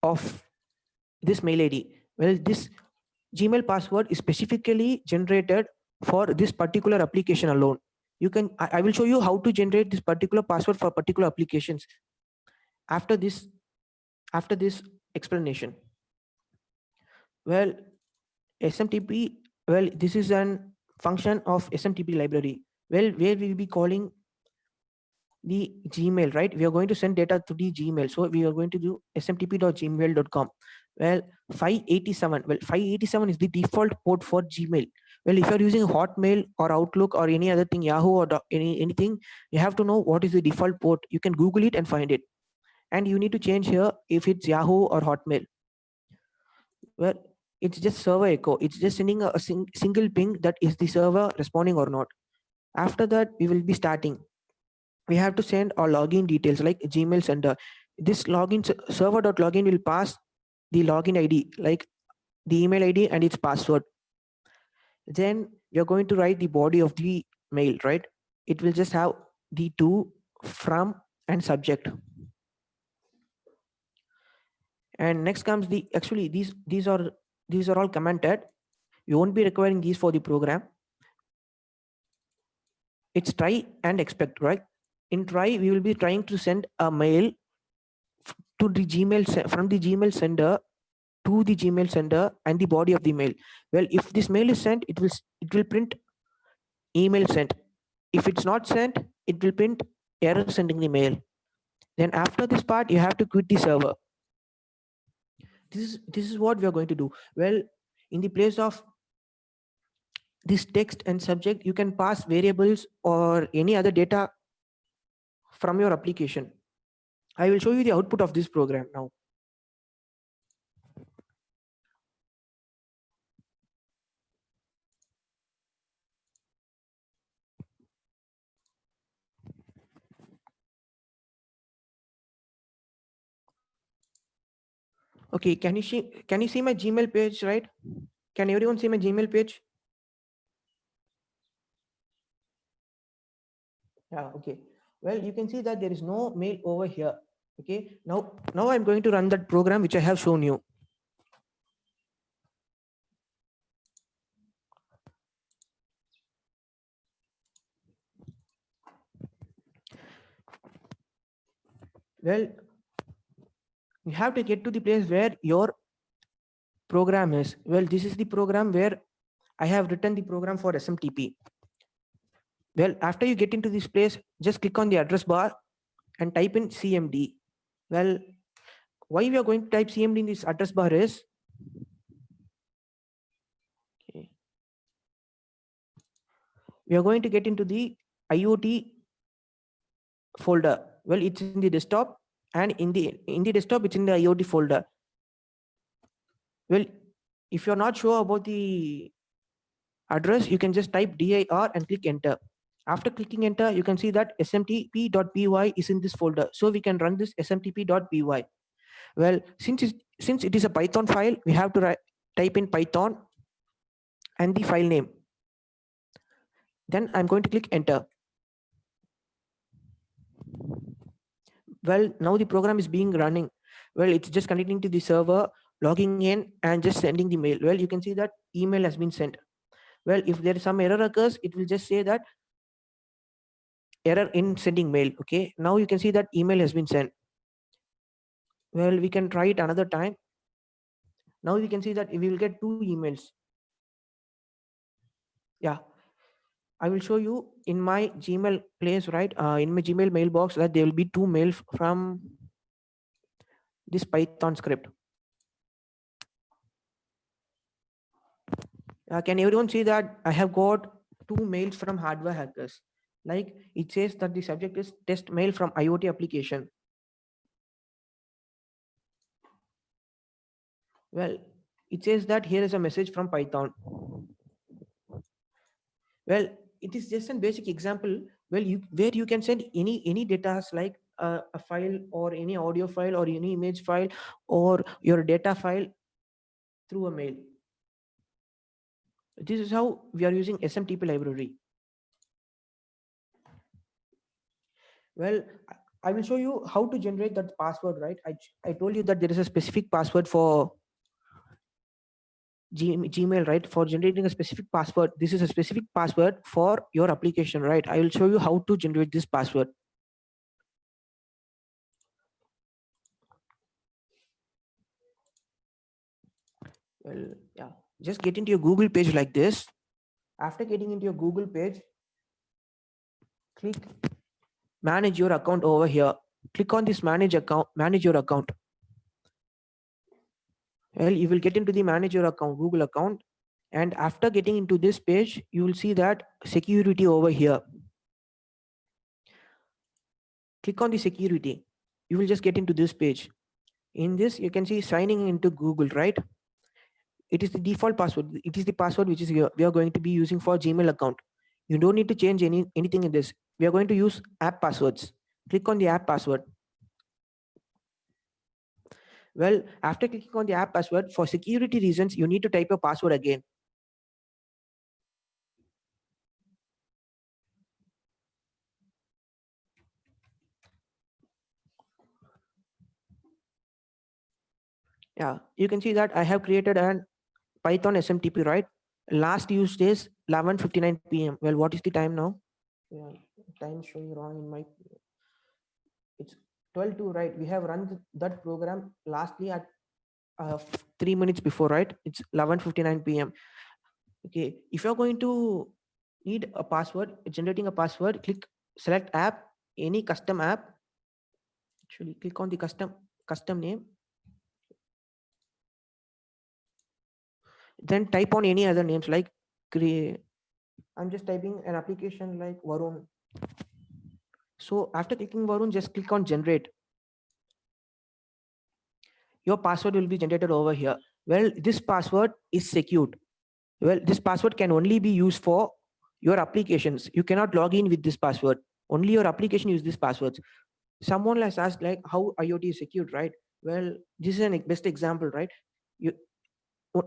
of this mail ID. Well, this Gmail password is specifically generated for this particular application alone. You can, I will show you how to generate this particular password for particular applications after this explanation. Well, SMTP, well, this is an function of SMTP library. Well, where we will be calling the Gmail, right? We are going to send data to the Gmail. So we are going to do smtp.gmail.com. Well, 587. Well, 587 is the default port for Gmail. Well, if you're using Hotmail or Outlook or any other thing, Yahoo or anything, you have to know what is the default port. You can Google it and find it. And you need to change here if it's Yahoo or Hotmail. Well, it's just server echo. It's just sending a single ping that is the server responding or not. After that, we will be starting. We have to send our login details like Gmail sender. This login server.login will pass the login ID, like the email ID and its password. Then you're going to write the body of the mail, right? It will just have the to, from, and subject. And next comes the, actually these are all commented. You won't be requiring these for the program. It's try and expect, right? In try, we will be trying to send a mail to the Gmail, from the Gmail sender to the Gmail sender and the body of the mail. Well, if this mail is sent, it will print email sent. If it's not sent, it will print error sending the mail. Then after this part, you have to quit the server. This is what we are going to do. Well, in the place of this text and subject, you can pass variables or any other data from your application. I will show you the output of this program now. Okay, can you see my Gmail page, right? Can everyone see my Gmail page? Yeah, okay. Well, you can see that there is no mail over here. Okay, now I'm going to run that program which I have shown you. Well, you have to get to the place where your program is. Well, this is the program where I have written the program for SMTP. Well, after you get into this place, just click on the address bar and type in CMD. Well, why we are going to type CMD in this address bar is, okay, we are going to get into the IoT folder. Well, it's in the desktop, and in the desktop, it's in the IoT folder. Well, if you're not sure about the address, you can just type dir and click enter. After clicking enter, you can see that smtp.py is in this folder. So we can run this smtp.py. Well, since it is a Python file, we have to type in Python and the file name. Then I'm going to click enter. Well, now the program is being running. Well, it's just connecting to the server, logging in and just sending the mail. Well, you can see that email has been sent. Well, if there is some error occurs, it will just say that error in sending mail. Okay, now you can see that email has been sent. Well, we can try it another time. Now we can see that we will get 2 emails. Yeah, I will show you in my Gmail place, right? In my Gmail mailbox, that there will be 2 mails from this Python script. Can everyone see that I have got 2 mails from hardware hackers? Like it says that the subject is test mail from IoT application. Well, it says that here is a message from Python. Well, it is just a basic example. Well, where you can send any data like a file or any audio file or any image file or your data file through a mail. This is how we are using SMTP library. Well, I will show you how to generate that password, right? I told you that there is a specific password for Gmail, right? For generating a specific password, this is a specific password for your application, right? I will show you how to generate this password. Well, yeah, just get into your Google page like this. After getting into your Google page, click manage your account over here. Click on this manage your account. Well, you will get into the manage your account, Google account. And after getting into this page, you will see that security over here. Click on the security. You will just get into this page. In this, you can see signing into Google, right? It is the default password. It is the password which is here. We are going to be using for Gmail account. You don't need to change anything in this. We are going to use app passwords. Click on the app password. Well, after clicking on the app password, for security reasons, you need to type your password again. Yeah, you can see that I have created an Python SMTP, right? Last used is 11:59 p.m. Well, what is the time now? Yeah, time showing wrong in my. It's 12:02, right? We have run that program lastly at 3 minutes before, right? It's 11:59 p.m. Okay, if you're going to need a password, generating a password, select app, any custom app. Actually, click on the custom name. Then type on any other names like create. I'm just typing an application like Varun. So after clicking Varun, just click on generate. Your password will be generated over here. Well, this password is secured. Well, this password can only be used for your applications. You cannot log in with this password. Only your application use this passwords. Someone has asked like how IoT is secured, right? Well, this is an best example, right?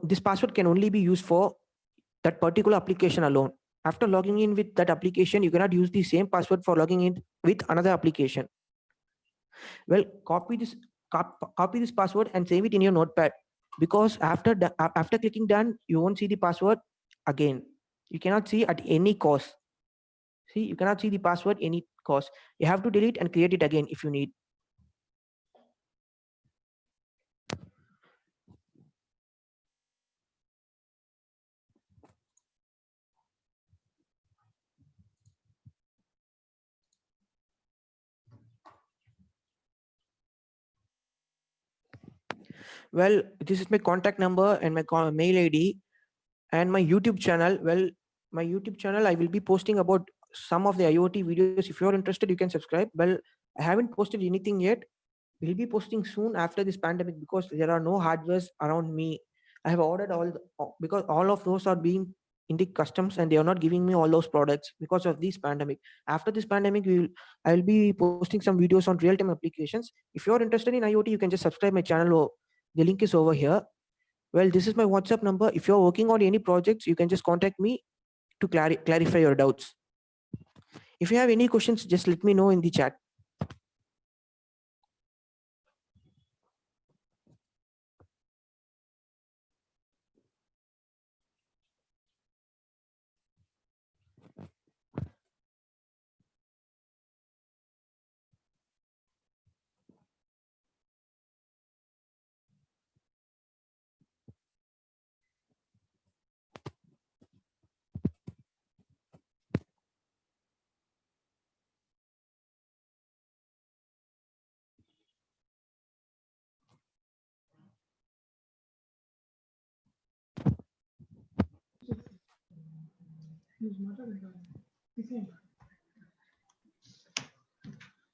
This password can only be used for that particular application alone. After logging in with that application, you cannot use the same password for logging in with another application. Well, copy this password and save it in your notepad, because after clicking done, you won't see the password again. You cannot see at any cost. See, you cannot see the password any cost. You have to delete and create it again if you need. Well, this is my contact number and my mail ID and my YouTube channel. Well, my YouTube channel, I will be posting about some of the IoT videos. If you're interested, you can subscribe. Well, I haven't posted anything yet. We'll be posting soon after this pandemic, because there are no hardwares around me. I have ordered because all of those are being in the customs and they are not giving me all those products because of this pandemic. After this pandemic, I will be posting some videos on real-time applications. If you're interested in IoT, you can just subscribe my channel. The link is over here. Well, this is my WhatsApp number. If you're working on any projects, you can just contact me to clarify your doubts. If you have any questions, just let me know in the chat.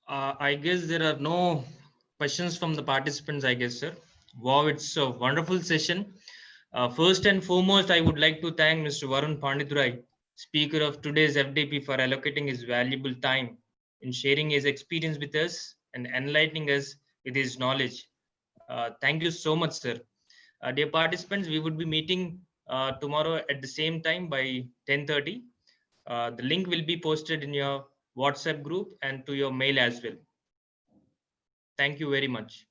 I guess there are no questions from the participants, I guess, sir. Wow, it's a wonderful session. First and foremost, I would like to thank Mr. Varun Pandithurai, speaker of today's FDP, for allocating his valuable time in sharing his experience with us and enlightening us with his knowledge. Thank you so much, sir. Dear participants, we would be meeting tomorrow at the same time by 10:30. The link will be posted in your WhatsApp group and to your mail as well. Thank you very much.